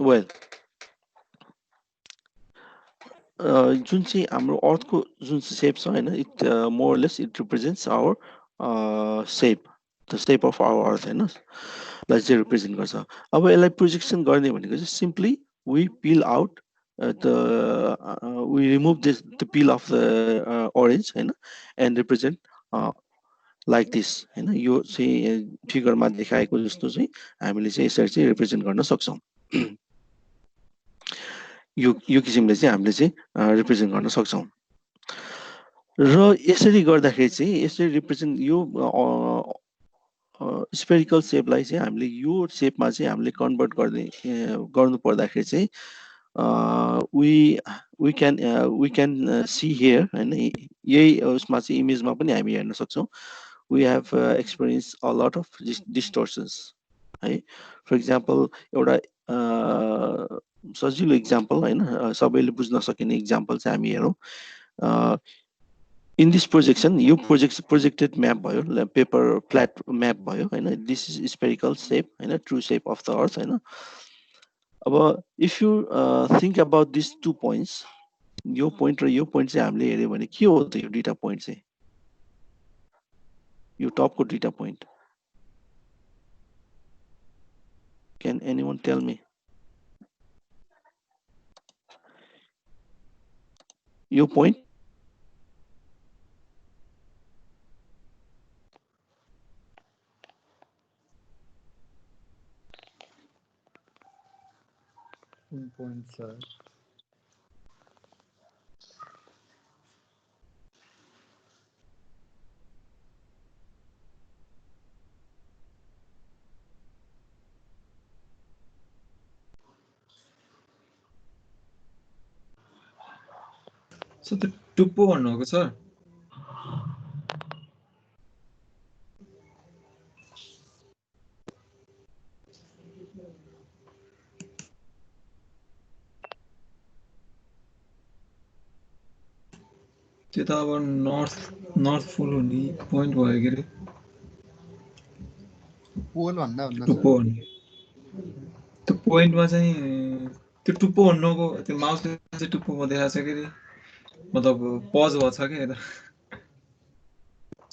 Well जुन चाहिँ हाम्रो अर्थको जुन सेप छ हैन, it more less it represents our shape, the shape of our earth हैन, लाई चाहिँ रिप्रेजेन्ट गर्छ। अब यसलाई प्रोजेक्सन गर्ने भनेको चाहिँ simply we peel out we remove the peel of the orange हैन, and represent like this हैन। यो चाहिँ फिगरमा देखाएको जस्तो चाहिँ हामीले चाहिँ यसरी चाहिँ रिप्रेजेन्ट गर्न सक्छौं। यो किसिमले चाहिँ हामीले चाहिँ रिप्रेजेन्ट गर्न सक्छौं। र यसरी गर्दाखेरि चाहिँ यसरी रिप्रेजेन्ट यो स्फेरिकल सेपलाई चाहिँ हामीले यो सेपमा चाहिँ हामीले कन्भर्ट गर्नु पर्दाखेरि चाहिँ we can see here हैन, यही उसमा चाहिँ इमेजमा पनि हामी हेर्न सक्छौं। we have experienced a lot of distortions है। फर एक्जाम्पल एउटा सजिलो एक्जाम्पल हैन, सबैले बुझ्न सकिने एक्जाम्पल चाहिँ हामी हेरौं। इन दिस प्रोजेक्सन यो प्रोजेक्टेड म्याप भयो, पेपर फ्ल्याट म्याप भयो हैन। दिस इज स्फेरिकल सेप हैन, true shape of the earth हैन। अब if you think about this two points, यो पोइन्ट र यो पोइन्ट चाहिँ हामीले हेर्यो भने के हो त यो दुईटा पोइन्ट चाहिँ, यो टपको दुईटा point, can anyone tell me? यो point point sir. So the टुप्पो भन्नुको सर त्यो त अब नर्थ पोल हुने पोइन्ट भयो के रे, पोल भन्दा टुप्पो भन्ने त्यो पोइन्टमा चाहिँ त्यो टुप्पो भन्नुको त्यो माउसले चाहिँ टुप्पोमा देखाएको छ के रे, मतलब पज भएको छ के यता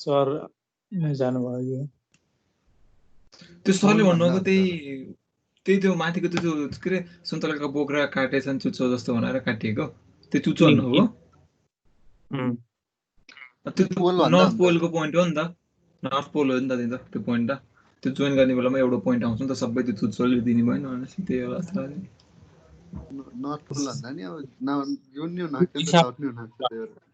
सर नै जानुभयो। त्यो सरले भन्नुको त्यही त्यो माथिको त्यो के रे सुन्तलाको बोक्रा काटेछन् चुच्चो जस्तो भनेर काटिएको, त्यो चुच्चो भन्नुभयो। त्यो नर्थ पोलको पोइन्ट हो नि त, नर्थ पोल हो नि त त्यो पोइन्ट त। त्यो जोइन गर्ने बेलामा एउटा पोइन्ट आउँछ नि त, सबै त्यो चुच्चोले दिने भएन भनेपछि त्यही होला जस्तो लाग्यो। नर्थ पोल भन्दा नि अब जुन नि हुन सक्छ साउथ नि हुन सक्छ।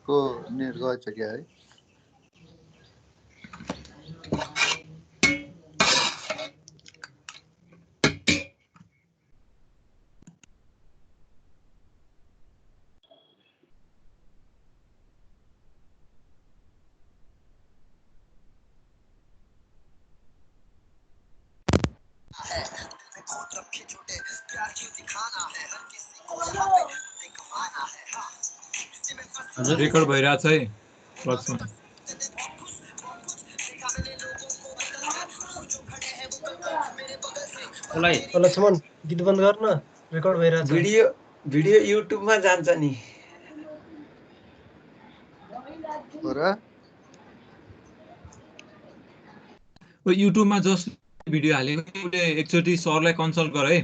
को नेट गएछ क्या है? रेकर्ड भइरहेछ है लक्ष्मण। लक्ष्मण गीत बन्द गर्न, रेकर्ड भइरहेछ। भिडियो युट्युबमा जान्छ नि। युट्युबमा जस्ट भिडियो हालेको उसले एकचोटि सरलाई कन्सल्ट गर है,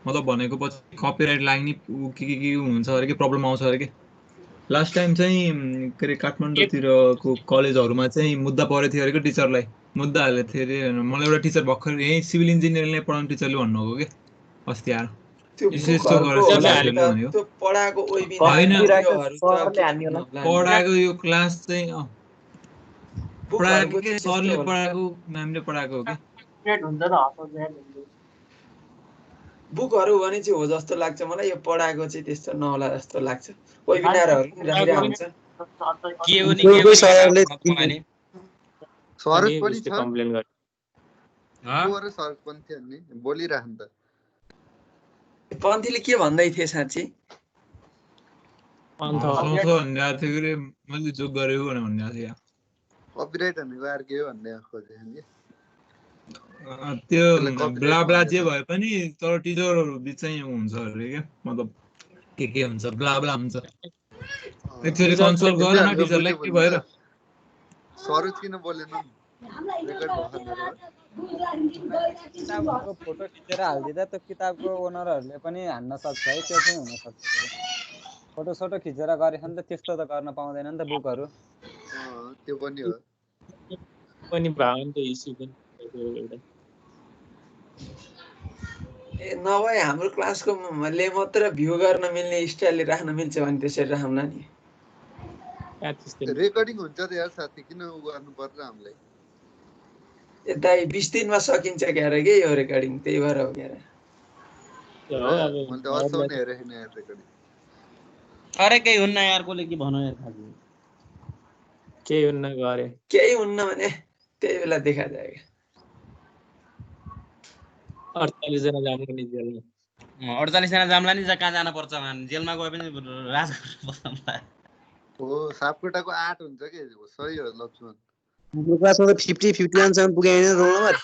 मतलब भनेको पछि कपिराइट लाग्ने के हुन्छ अरे के प्रब्लम आउँछ अरे के। लास्ट टाइम चाहिँ के अरे काठमाडौँतिरको कलेजहरूमा चाहिँ मुद्दा परेको थियो अरे के, टिचरलाई मुद्दा हालेको थियो अरे। मलाई एउटा टिचर भर्खर यही सिभिल इन्जिनियरिङलाई पढाउने टिचरले भन्नुभयो कि अस्ति आएर पढाएको यो क्लास चाहिँ पढाएको के सरले पढाएको म्यामले पढाएको हो कि बुकहरु भने चाहिँ हो जस्तो लाग्छ मलाई। यो पढाएको चाहिँ त्यस्तो नहोला जस्तो लाग्छ। वेबिनारहरु पनि राम्रै हुन्छ। के हो नि के सरले सरस पनि छ। कम्प्लेन गर्छ। को र सरपन्थी अनि बोलिराख्नु त पन्थीले के भन्दै थिए साँच्ची अन्त सोचो भन्ने थियो कि मैले जोक गरेको भनेर भन्ने थियो कपिराइट भनेको अर्कै हो भन्ने खोजेको नि त्यो त्यसलाई copyright ब्ला ब्ला भन्ने जे छ। भए पनि तर टिचरहरू बिच चाहिँ हुन्छ अरे के मतलब के हुन्छ ब्ला ब्ला हुन्छ एक्चुअली कन्सल्ट गर न टिचरलाई के भएर सरोज किन बोलेन रेकर्ड भयो किताबको फोटो खिचेर हालिदिँदा त्यो किताबको ओनरहरूले पनि हान्न सक्छ है त्यो चाहिँ हुन सक्छ फोटो सोटो खिचेर गरेछ नि त त्यस्तो त गर्न पाउँदैन नि त बुकहरू त्यो पनि हो पनि भयो नि त इस्यु पनि एउटा ए नभए हाम्रो क्लासको ले मात्र भ्यू गर्न मिल्ने स्टाइलले राख्न मिल्छ भने त्यसरी राख्ला नि रेकर्डिङ हुन्छ त यार साथी किन उ गर्नु पर्छ हामीलाई ए दाइ 20 दिनमा सकिन्छ क्यारे के यो रेकर्डिङ त्यही भएर हो क्यारे मैले त असाउने हेरेको छैन यार रेकर्डिङ अरे केही हुन्न यार कोले के भन यार खाजु केही हुन्न गरे केही हुन्न भने त्यही बेला देखा जाएगा 48 जना जानु नि जेलमा 48 जना जामला नि कहाँ जान पर्छ मान जेलमा गए पनि राज गर्नुपर्छ हो सापकोटाको 8 हुन्छ के सही हो लक्ष्मण हाम्रो क्लासमा त 50-51 सम्म पुगे हैन रोल नम्बर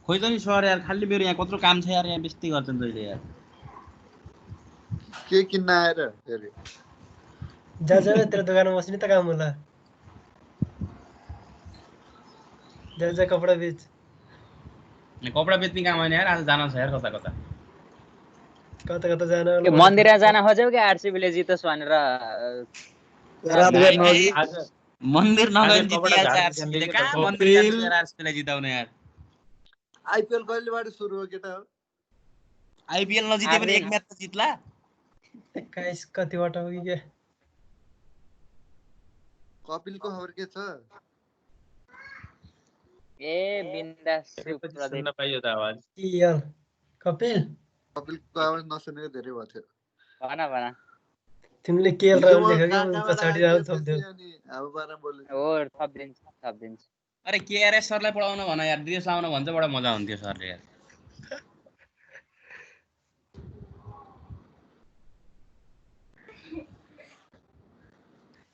खोइ त नि सर यार खाली मेरो यहाँ कत्रो काम छ यार यहाँ बेस्ती गर्छन् जहिले यार के किन्न आएर फेरि जा तेरो दोकानमा बस्ने त काम होला जा कपडा बेच कपडा बेच्ने काम होइन यार आज जान छ यार कता कता कता जान होला मन्दिर जान खोज्यौ कि आरसीबीले जितोस् भनेर मन्दिर नगए जितिहाल्छ आरसीबीले कहाँ मन्दिर जान्छ आरसीबीलाई जिताउने यार आईपीएल कहिलेबाट सुरु हो केटा हो आईपीएल नजिते पनि एक म्याच त जित्ला 21 कतिबाट हो कि के कपिलको खबर के छ ए बिन्दास सुन्न पाइयो त आवाज के यार कपिलको आवाज नसुनेको धेरै भयो थियो भन तिमीले केएल राहुल लेख्यो कि पछाडि राहुल थप्थ्यौ अब बारे बोले हो थप्दिन्छ अरे केआरएस सरलाई पढाउन भन यार ड्रेस लाउन भन्छ बडा मजा हुन्थ्यो सरले यार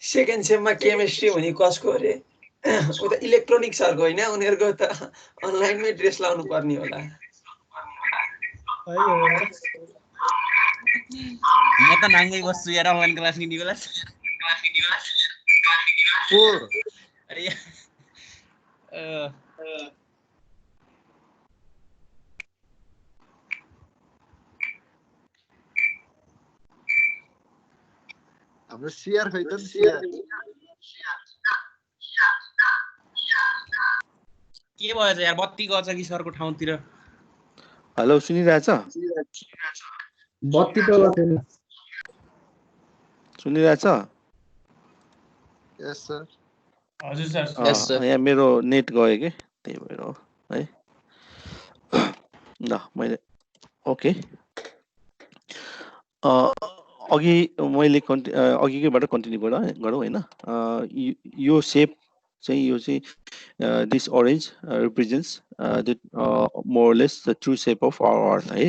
सेकेन्ड सेममा केमिस्ट्री हुने कसको अरे उता इलेक्ट्रोनिक सरको होइन उनीहरूको त अनलाइनमै ड्रेस लाउनु पर्ने होला म त नाङ्गै बस्छु यार अनलाइन क्लास लिने बेला अरे हाम्रो सिआर खै त सिआर के भएछ यार बत्ती गछ कि सरको ठाउँतिर हेलो सुनिरहेछ बत्ती त छैन सुनिरहेछ यस सर हजुर सर यहाँ मेरो नेट गयो कि त्यही भएर हो है ल मैले ओके अघि मैले अघिकैबाट कन्टिन्यू गरौँ होइन यो सेप चाहिँ यो चाहिँ this orange represents the more or less the true shape of our earth है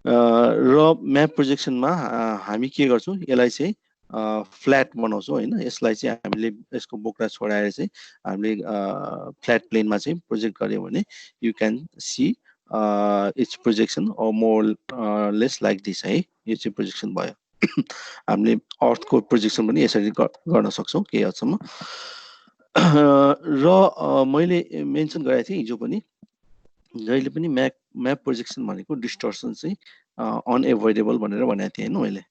र म्याप प्रोजेक्सनमा हामी के गर्छौँ यसलाई चाहिँ फ्ल्याट बनाउँछौँ होइन यसलाई चाहिँ हामीले यसको बोक्रा छोडाएर चाहिँ हामीले फ्ल्याट प्लेनमा चाहिँ प्रोजेक्ट गर्यौँ भने you can see it's projection or more less like this है यो चाहिँ प्रोजेक्सन भयो हामीले अर्थको प्रोजेक्सन पनि यसरी गर्न सक्छौँ केही हदसम्म र मैले मेन्सन गरेको थिएँ हिजो पनि जहिले पनि म्याप प्रोजेक्सन भनेको डिस्टर्सन चाहिँ अनएभोइडेबल भनेर भनेको थिएँ होइन मैले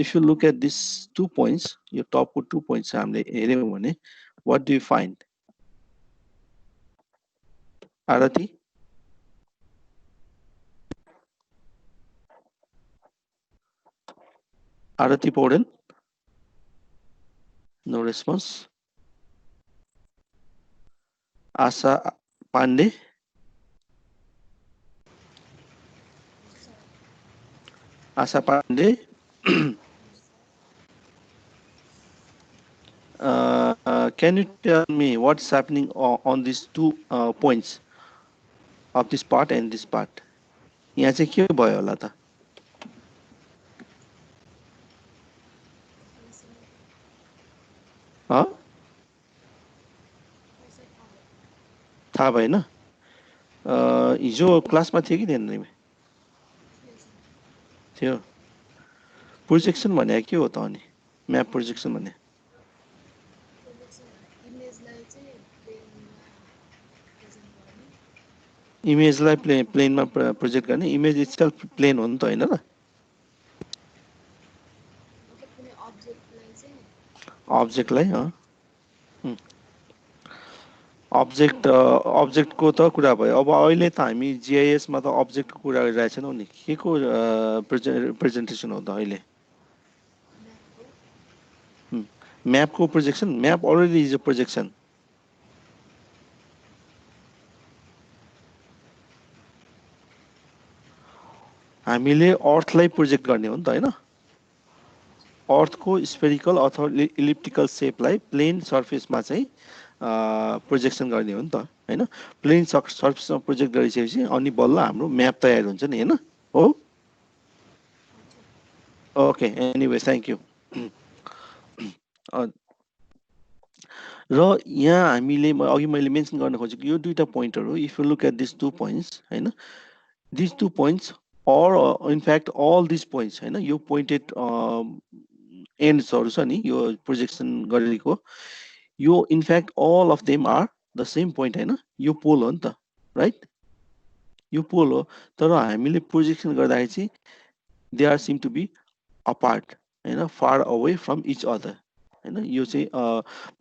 if you look at this 2 points यो टपको 2 पोइन्ट्स हामीले हेऱ्यौँ भने what do you find Arati Arati Porden? No response. Asa Pandey? Asa Pandey? can you tell me what's happening on these two points of this part and this part? यहाँ चाहिँ के भयो होला त? थाहा भएन? हिजो क्लासमा थियो कि थिएन तिमी? थियो। प्रोजेक्सन भने के हो त अनि? म्याप प्रोजेक्सन भने? इमेजलाई प्लेनमा प्रोजेक्ट गर्ने। इमेज इटसेल्फ प्लेन हो नि त हैन र? अब्जेक्टलाई अब्जेक्टको त कुरा भयो। अब अहिले त हामी जीआईएस मा त अब्जेक्टको कुरा गरिरहेको छैनौं नि। के को प्रेजेन्टेसन हो त अहिले? म्यापको projection. Map already is a projection. हामीले अर्थलाई प्रोजेक्ट गर्ने हो नि त हैन? अर्थको स्फेरिकल अथवा इलिप्टिकल शेपलाई प्लेन सर्फेसमा चाहिँ प्रोजेक्सन गर्ने हो नि त हैन? प्लेन सर्फेसमा प्रोजेक्ट गरिसकेपछि अनि बल्ल हाम्रो म्याप तयार हुन्छ नि हैन? हो? Okay, anyway thank you. र यहाँ हामीले अघि मैले मेन्सन गर्न खोजेको यो दुईटा पोइन्टहरु, if you look at this two points हैन, this two points or in fact all these points हैन, यो पोइन्टेड एन्ड्सहरु छ नि यो प्रोजेक्सन गरेको, यो in fact all of them are the same point हैन? यो पोल हो नि त, राइट? यो पोल हो, तर हामीले प्रोजेक्सन गर्दाखेरि चाहिँ they are seem to be apart हैन, far away from each other हैन? यो चाहिँ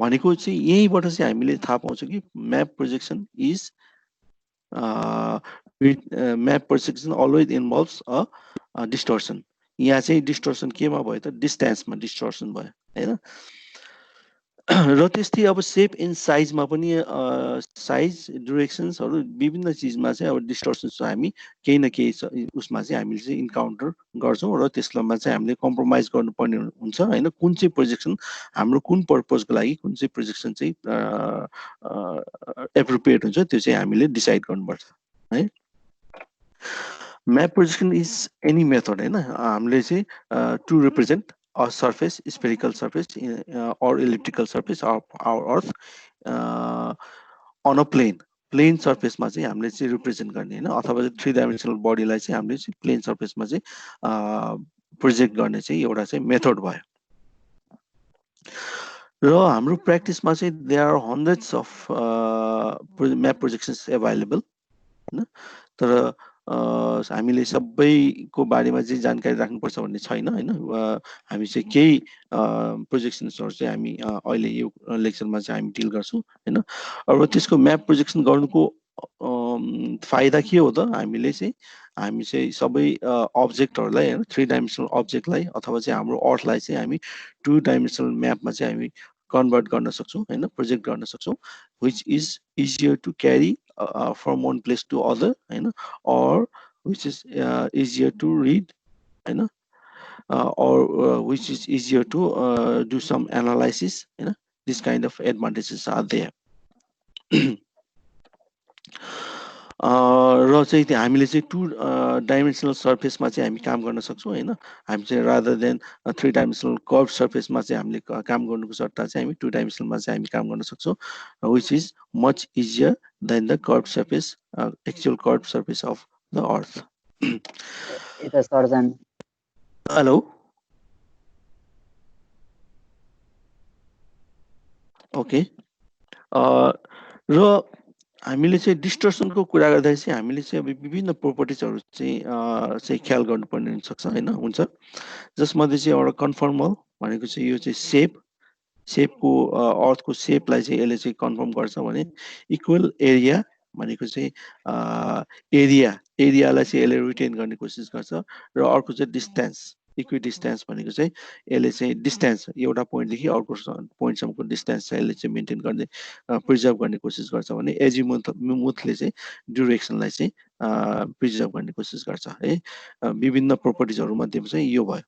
भनेको चाहिँ यहीबाट चाहिँ हामीले थाहा पाउँछौं कि map projection is map projection always involves a distortion. यहाँ चाहिँ डिस्टोर्सन केमा भयो त? डिस्टेन्समा डिस्टोर्सन भयो हैन? र त्यस्तै अब शेप एन्ड साइजमा पनि साइज डाइरेक्सन्सहरु विभिन्न चीजमा चाहिँ अब डिस्टोर्सन्स हामी केही न केही उसमा चाहिँ हामीले चाहिँ इन्काउन्टर गर्छौं र त्यसमा चाहिँ हामीले कम्प्रोमाइज गर्नुपर्ने हुन्छ हैन? कुन चाहिँ प्रोजेक्सन हाम्रो कुन पर्पजको लागि कुन चाहिँ प्रोजेक्सन चाहिँ एप्रोप्रिएट हुन्छ त्यो चाहिँ हामीले डिसाइड गर्नुपर्छ है। Map projection is any method हैन? हामीले चाहिँ to represent a surface, spherical surface or elliptical surface of our earth on a plane surface मा चाहिँ हामीले चाहिँ रिप्रेजेन्ट गर्ने हैन? अथवा 3 डाइमेन्सनल बडीलाई चाहिँ हामीले चाहिँ प्लेन सर्फेसमा चाहिँ प्रोजेक्ट गर्ने चाहिँ एउटा चाहिँ मेथड भयो। र हाम्रो प्र्याक्टिसमा चाहिँ there are hundreds of map projections available हैन? तर हामीले सबैको बारेमा चाहिँ जानकारी राख्नुपर्छ भन्ने छैन हैन? हामी चाहिँ केही प्रोजेक्सन्सहरु चाहिँ हामी अहिले यो लेक्चरमा चाहिँ हामी डिल गर्छौं हैन? अब त्यसको म्याप प्रोजेक्सन गर्नुको फाइदा के हो त? हामी चाहिँ सबै अब्जेक्टहरुलाई हैन, 3 डाइमेन्सनल अब्जेक्टलाई अथवा चाहिँ हाम्रो अर्थलाई चाहिँ हामी 2 डाइमेन्सनल म्यापमा चाहिँ हामी कन्भर्ट गर्न सक्छौं हैन? प्रोजेक्ट गर्न सक्छौं, which is easier to carry from one place to other हैन? or which is easier to read हैन? or which is easier to do some analysis हैन? This kind of advantages are there. र चाहिँ हामीले चाहिँ 2 dimensional सर्फेसमा चाहिँ हामी काम गर्न सक्छौं हैन? हामी चाहिँ rather than 3 डाइमेन्सनल कर्भ सर्फेसमा चाहिँ हामीले काम गर्नुको सट्टा चाहिँ हामी 2 डाइमेन्सनलमा चाहिँ हामी काम गर्न सक्छौं, which is much easier than the curved surface, actual curved surface of the earth. It is surgeon. Hello. Okay. र हामीले चाहिँ डिस्टोर्सनको कुरा गर्दा चाहिँ हामीले चाहिँ अब विभिन्न प्रोपर्टिजहरु चाहिँ ख्याल गर्नुपर्ने हुन्छ हैन? हुन्छ। जसमध्ये चाहिँ एउटा कन्फर्मल भनेको चाहिँ यो चाहिँ शेपको अर्थको शेपलाई चाहिँ यसले चाहिँ कन्फर्म गर्छ भने इक्वल एरिया भनेको चाहिँ एरियालाई चाहिँ यसले रिटेन गर्ने कोसिस गर्छ र अर्को चाहिँ डिस्टेन्स, इक्वि डिस्टेन्स भनेको चाहिँ यसले चाहिँ डिस्टेन्स एउटा पोइन्टदेखि अर्को पोइन्टसम्मको डिस्टेन्स चाहिँ यसले चाहिँ मेन्टेन गर्ने प्रिजर्भ गर्ने कोसिस गर्छ भने एजिमुथले चाहिँ ड्युरेक्सनलाई चाहिँ प्रिजर्भ गर्ने कोसिस गर्छ है। विभिन्न प्रोपर्टिजहरु मध्येमा चाहिँ यो भयो।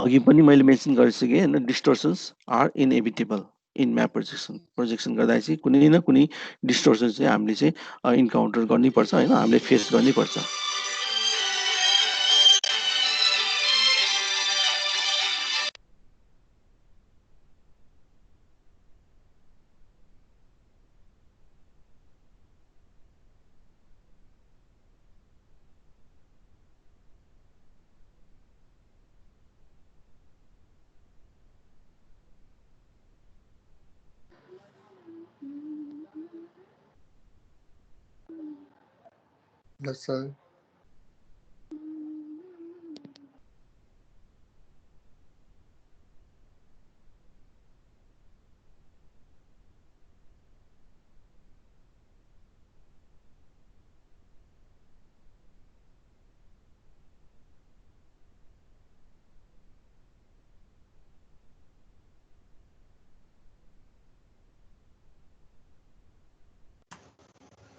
अघि पनि मैले मेन्सन गरिसकेँ हैन, distortions are inevitable in map projection गर्दा चाहिँ कुनै न कुनै डिस्टोर्सन चाहिँ हामीले चाहिँ इन्काउन्टर गर्नै पर्छ हैन, हामीले फेस गर्नै पर्छ। ल सर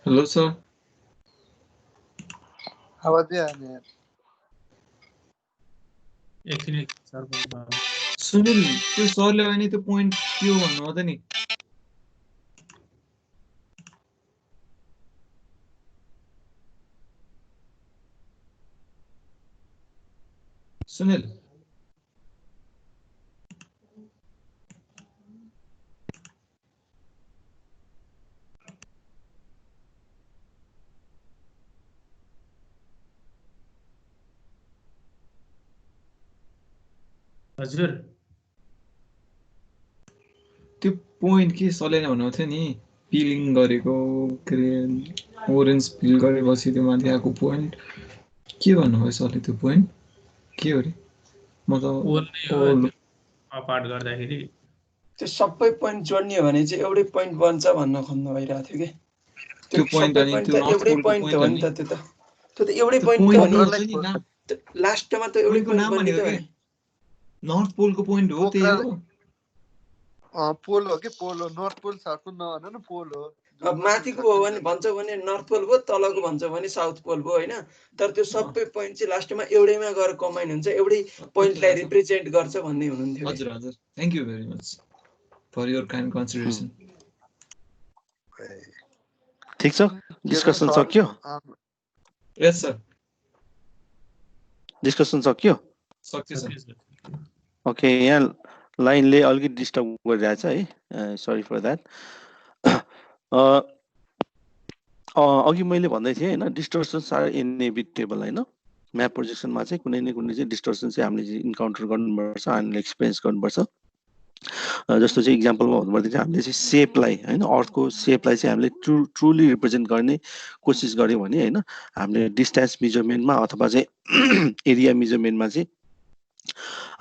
हेलो सर, आवाज नहीं आ रही है। एकछिन सर सुनिल त्यो सरले भने त्यो पोइन्ट के हो भन्नु हो त नि? सुनिल हजुर त्यो पोइन्ट के सरले नै भन्नु थियो नि, पिलिङ गरेको के अरे ओरेन्ज पिल गरेपछि त्यो माथि आएको पोइन्ट के भन्नुभयो सरले? त्यो पोइन्ट के हो रे? म त ओल नै हो अपार्ट गर्दाखेरि त्यो सबै पोइन्ट जोड्ने हो भने चाहिँ एउटै पोइन्ट बन्छ भन्न खोज्नु भइरहेको थियो कि त्यो पोइन्ट अनि त्यो एउटै पोइन्ट हो नि त। त्यो त एउटै पोइन्ट हो नि, लास्टमा त एउटै पोइन्ट बन्ने त हो नि। नर्थ पोलको पोइन्ट हो, त्यही हो। पोल हो कि पोल हो, नर्थ पोल साउथ पोल नभन न, पोल हो। अब माथिको हो भने भन्छ भने नर्थ पोल भयो, तलको भन्छ भने साउथ पोल भयो हैन। तर त्यो सबै पोइन्ट चाहिँ लास्टमा एउटैमा गएर कम्बाइन हुन्छ, एउटै पोइन्टलाई रिप्रेजेन्ट गर्छ भन्ने हुनुहुन्थ्यो। हजुर हजुर, thank you very much for your kind consideration. ठीक छ, डिस्कसन सक्यो? यस सर, डिस्कसन सक्यो? सक्यो सर। ओके, यहाँ लाइनले अलिकति डिस्टर्ब गरिरहेछ है, सरी फर द्याट। अघि मैले भन्दै थिएँ हैन, डिस्टोर्सन्स आर इनएभिटेबल हैन। म्याप प्रोजेक्सनमा चाहिँ कुनै न कुनै चाहिँ डिस्टोर्सन चाहिँ हामीले इन्काउन्टर गर्नुपर्छ, हामीले एक्सपिरियन्स गर्नुपर्छ। जस्तो चाहिँ इक्जाम्पलमा भन्नुपर्दा चाहिँ हामीले चाहिँ सेपलाई हैन, अर्थको सेपलाई चाहिँ हामीले ट्रुली रिप्रेजेन्ट गर्ने कोसिस गऱ्यौँ भने हैन, हामीले डिस्टेन्स मेजरमेन्टमा अथवा चाहिँ एरिया मेजरमेन्टमा चाहिँ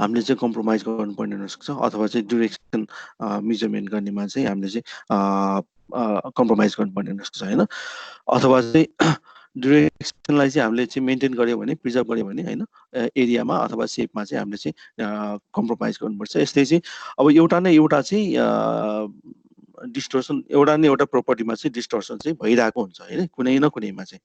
हामीले चाहिँ कम्प्रोमाइज गर्नुपर्ने हुनसक्छ, अथवा चाहिँ ड्युरेक्सन मेजरमेन्ट गर्नेमा चाहिँ हामीले चाहिँ कम्प्रोमाइज गर्नुपर्ने हुनसक्छ हैन। अथवा चाहिँ ड्युरेक्सनलाई चाहिँ हामीले चाहिँ मेन्टेन गऱ्यौँ भने, प्रिजर्भ गऱ्यौँ भने हैन, एरियामा अथवा सेपमा चाहिँ हामीले चाहिँ कम्प्रोमाइज गर्नुपर्छ। यस्तै चाहिँ अब एउटा न एउटा चाहिँ डिस्टोर्सन, एउटा न एउटा प्रोपर्टीमा चाहिँ डिस्टोर्सन चाहिँ भइरहेको हुन्छ हैन, कुनै न कुनैमा चाहिँ।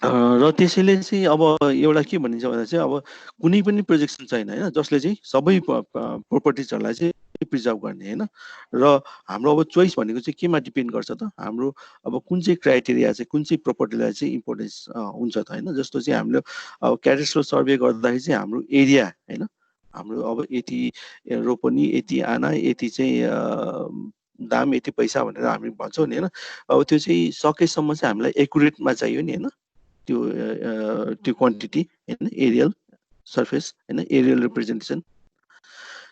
र त्यसैले चाहिँ अब एउटा के भनिन्छ भन्दा चाहिँ अब कुनै पनि प्रोजेक्सन छैन हैन जसले चाहिँ सबै प्रोपर्टिजहरूलाई चाहिँ प्रिजर्भ गर्ने हैन। र हाम्रो अब चोइस भनेको चाहिँ केमा डिपेन्ड गर्छ त, हाम्रो अब कुन चाहिँ क्राइटेरिया चाहिँ कुन चाहिँ प्रोपर्टीलाई चाहिँ इम्पोर्टेन्स हुन्छ त हैन। जस्तो चाहिँ हामीले अब क्याडेस्ट्रल सर्वे गर्दाखेरि चाहिँ हाम्रो एरिया हैन, हाम्रो अब यति रोपनी, यति आना, यति चाहिँ दाम, यति पैसा भनेर हामी भन्छौँ नि हैन। अब त्यो चाहिँ सकेसम्म चाहिँ हामीलाई एकुरेटमा चाहियो नि हैन, त्यो क्वान्टिटी हैन, एरियल सर्फेस हैन, एरियल रिप्रेजेन्टेसन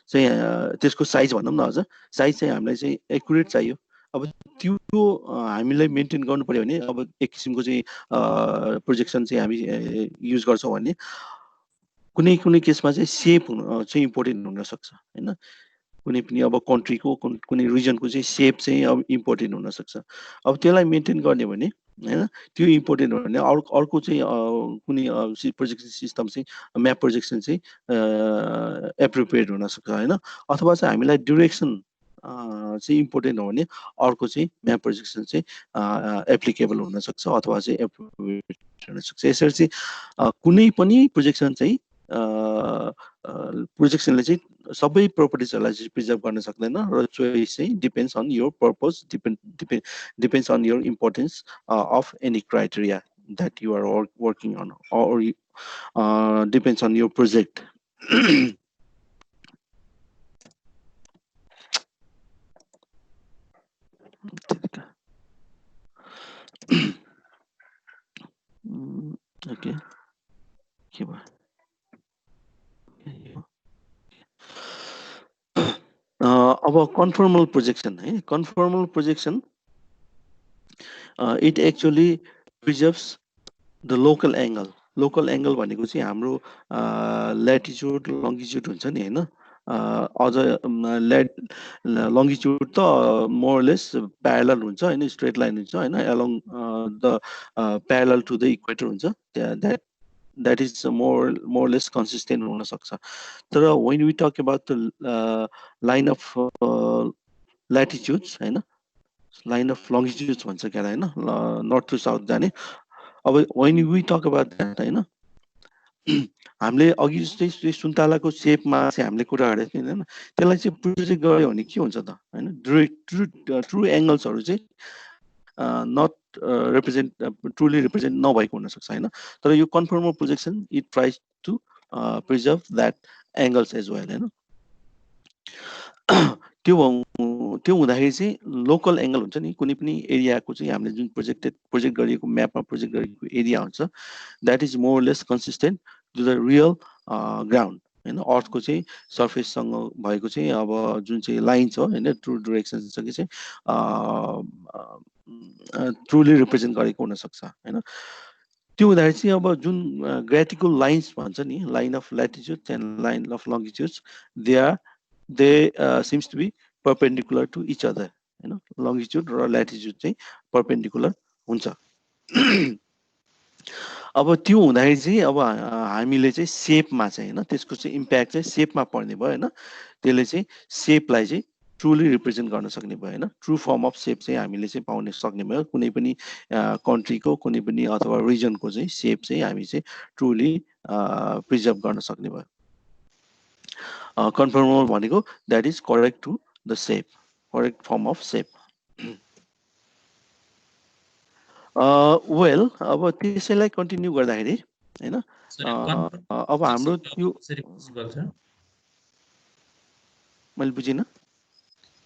चाहिँ त्यसको साइज भनौँ न, अझ साइज चाहिँ हामीलाई चाहिँ एकुरेट चाहियो। अब त्यो हामीलाई मेन्टेन गर्नु पर्यो भने अब एक किसिमको चाहिँ प्रोजेक्सन चाहिँ हामी युज गर्छौँ भने कुनै कुनै केसमा चाहिँ सेप चाहिँ इम्पोर्टेन्ट हुनसक्छ हैन। कुनै पनि अब कन्ट्रीको कुनै रिजनको चाहिँ सेप चाहिँ अब इम्पोर्टेन्ट हुनसक्छ। अब त्यसलाई मेन्टेन गर्ने भने हैन, त्यो इम्पोर्टेन्ट हो भने अर्को चाहिँ कुनै प्रोजेक्सन सिस्टम चाहिँ म्याप प्रोजेक्सन चाहिँ एप्रोप्रिएट हुनसक्छ हैन। अथवा चाहिँ हामीलाई ड्युरेक्सन चाहिँ इम्पोर्टेन्ट हो भने अर्को चाहिँ म्याप प्रोजेक्सन चाहिँ एप्लिकेबल हुनसक्छ अथवा चाहिँ एप्रोप्रिएट हुनसक्छ। यसरी चाहिँ कुनै पनि प्रोजेक्सन चाहिँ प्रोजेक्सनले चाहिँ सबै प्रोपर्टिजहरूलाई चाहिँ प्रिजर्भ गर्न सक्दैन र चोइस चाहिँ depends on your purpose, depends on your importance of any criteria that you are working on, or depends on your project. Okay. About conformal projection, conformal projection, it actually preserves the local angle. Local angle भनेको चाहिँ हाम्रो latitude लङ्गिट्युड हुन्छ नि हैन, अझ लङ्गिट्युड त मोरलेस parallel हुन्छ हैन, स्ट्रेट लाइन हुन्छ हैन, along the parallel to the equator हुन्छ, that is more or less consistent हुन सक्छ. तर when we talk about the line of latitudes हैन, line of longitudes भन्छ क्या हैन, नर्थ टु साउथ जाने. अब when we talk about that हैन, हामीले अघि जस्तै सुन्तलाको शेपमा चाहिँ हामीले कुरा गरेको थियौँ हैन, त्यसलाई चाहिँ प्रोजेक्ट गर्यो भने के हुन्छ त हैन, ट्रु एंगल्सहरु चाहिँ नट ट्रुली रिप्रेजेन्ट नभएको हुन सक्छ हैन. तर यो conformal projection it tries to preserve that angles as well हैन. त्यो हुँदाखेरि चाहिँ लोकल एंगल हुन्छ नि, कुनै पनि एरियाको चाहिँ हामीले जुन प्रोजेक्ट गरिएको म्यापमा प्रोजेक्ट गरेको एरिया हुन्छ, that is more less consistent to the real ground हैन. अर्थको चाहिँ सर्फेससँग भएको चाहिँ अब जुन चाहिँ लाइन छ हैन, ट्रु डाइरेक्सन छ कि चाहिँ ट्रुली रिप्रेजेन्ट गरेको हुन सक्छ हैन. त्यो हुँदाखेरि चाहिँ अब जुन ग्राटिकल लाइन्स भन्छ नि, line of latitude and line of longitude, they seems to be perpendicular to each other हैन. लङ्गिट्युड र ल्याटिट्युड चाहिँ परपेन्डिकुलर हुन्छ. अब त्यो हुँदाखेरि चाहिँ अब हामीले चाहिँ शेपमा चाहिँ हैन, त्यसको चाहिँ इम्प्याक्ट चाहिँ शेपमा पर्ने भयो हैन. त्यसले चाहिँ शेपलाई चाहिँ ट्रुली रिप्रेजेन्ट गर्न सक्ने भयो हैन. ट्रु फर्म अफ शेप चाहिँ हामीले चाहिँ पाउन सक्ने भयो. कुनै पनि कन्ट्रीको कुनै पनि अथवा रिजनको चाहिँ शेप चाहिँ हामी चाहिँ ट्रुली प्रिजर्भ गर्न सक्ने भयो. Conformal भनेको that is correct to the shape, correct form of shape. Well, अब त्यसैलाई कन्टिन्यू गर्दाखेरि हैन, अब हाम्रो त्यो मैले बुझिन.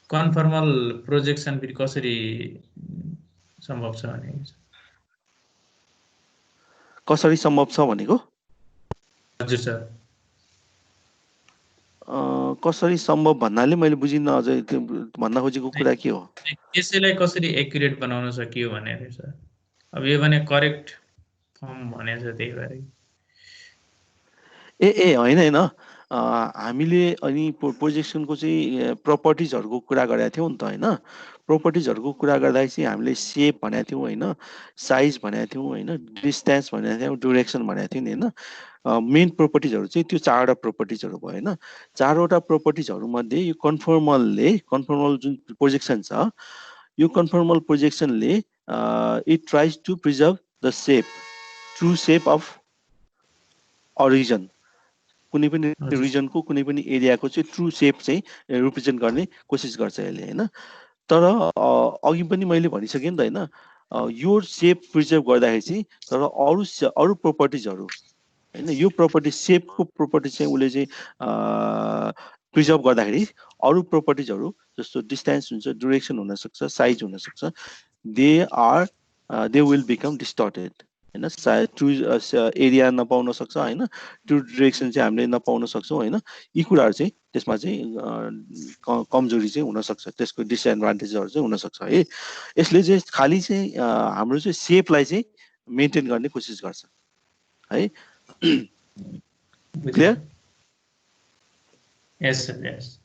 कन्फर्मल प्रोजेक्सन फेरि कसरी सम्भव छ भने कसरी सम्भव छ भनेको? हजुर सर, कसरी सम्भव भन्नाले मैले बुझिन अझै भन्न खोजेको कुरा के हो? त्यसैलाई कसरी एक्युरेट बनाउन सकियो भनेर सर. अब यो भने करेक्ट फर्म भनेछ त्यही भएर. ए हैन, हामीले अनि प्रोजेक्सनको चाहिँ प्रपर्टिजहरुको कुरा गरेका थियौं नि त हैन. प्रपर्टिजहरुको कुरा गर्दा चाहिँ हामीले शेप भनेका थियौं हैन, साइज भनेका थियौं हैन, डिस्टेन्स भनेका थियौं, ड्युरेक्सन भनेका थियौं नि हैन. मेन प्रोपर्टिजहरु चाहिँ त्यो चारवटा प्रोपर्टिजहरु भयो हैन. चारवटा प्रोपर्टिजहरु मध्ये यो कन्फर्मल जुन प्रोजेक्सन छ, यो कन्फर्मल प्रोजेक्सनले it tries to preserve the shape, true shape of a region. कुनै पनि रिजनको कुनै पनि एरियाको चाहिँ ट्रु शेप चाहिँ रिप्रेजेन्ट गर्ने कोसिस गर्छ यसले हैन. तर अघि पनि मैले भनिसकेँ नि त हैन, यो शेप प्रिजर्भ गर्दाखेरि चाहिँ तर अरु प्रोपर्टिजहरु हैन, यो प्रोपर्टी शेपको प्रोपर्टी चाहिँ उले चाहिँ प्रिजर्भ गर्दाखेरि अरु प्रोपर्टिजहरु जस्तो डिस्टेन्स हुन्छ, ड्युरेक्सन हुन सक्छ, साइज हुन सक्छ, they will become distorted हैन. ट्रु एरिया नपाउन सक्छ हैन, ट्रु डाइरेक्सन चाहिँ हामीले नपाउन सक्छौं हैन. यी कुराहरु चाहिँ त्यसमा चाहिँ कमजोरी चाहिँ हुन सक्छ, त्यसको डिसएडभान्टेजहरु चाहिँ हुन सक्छ है. यसले चाहिँ खाली चाहिँ हाम्रो चाहिँ शेपलाई चाहिँ मेन्टेन गर्ने कोसिस गर्छ है. क्लियर? यस सर, यस.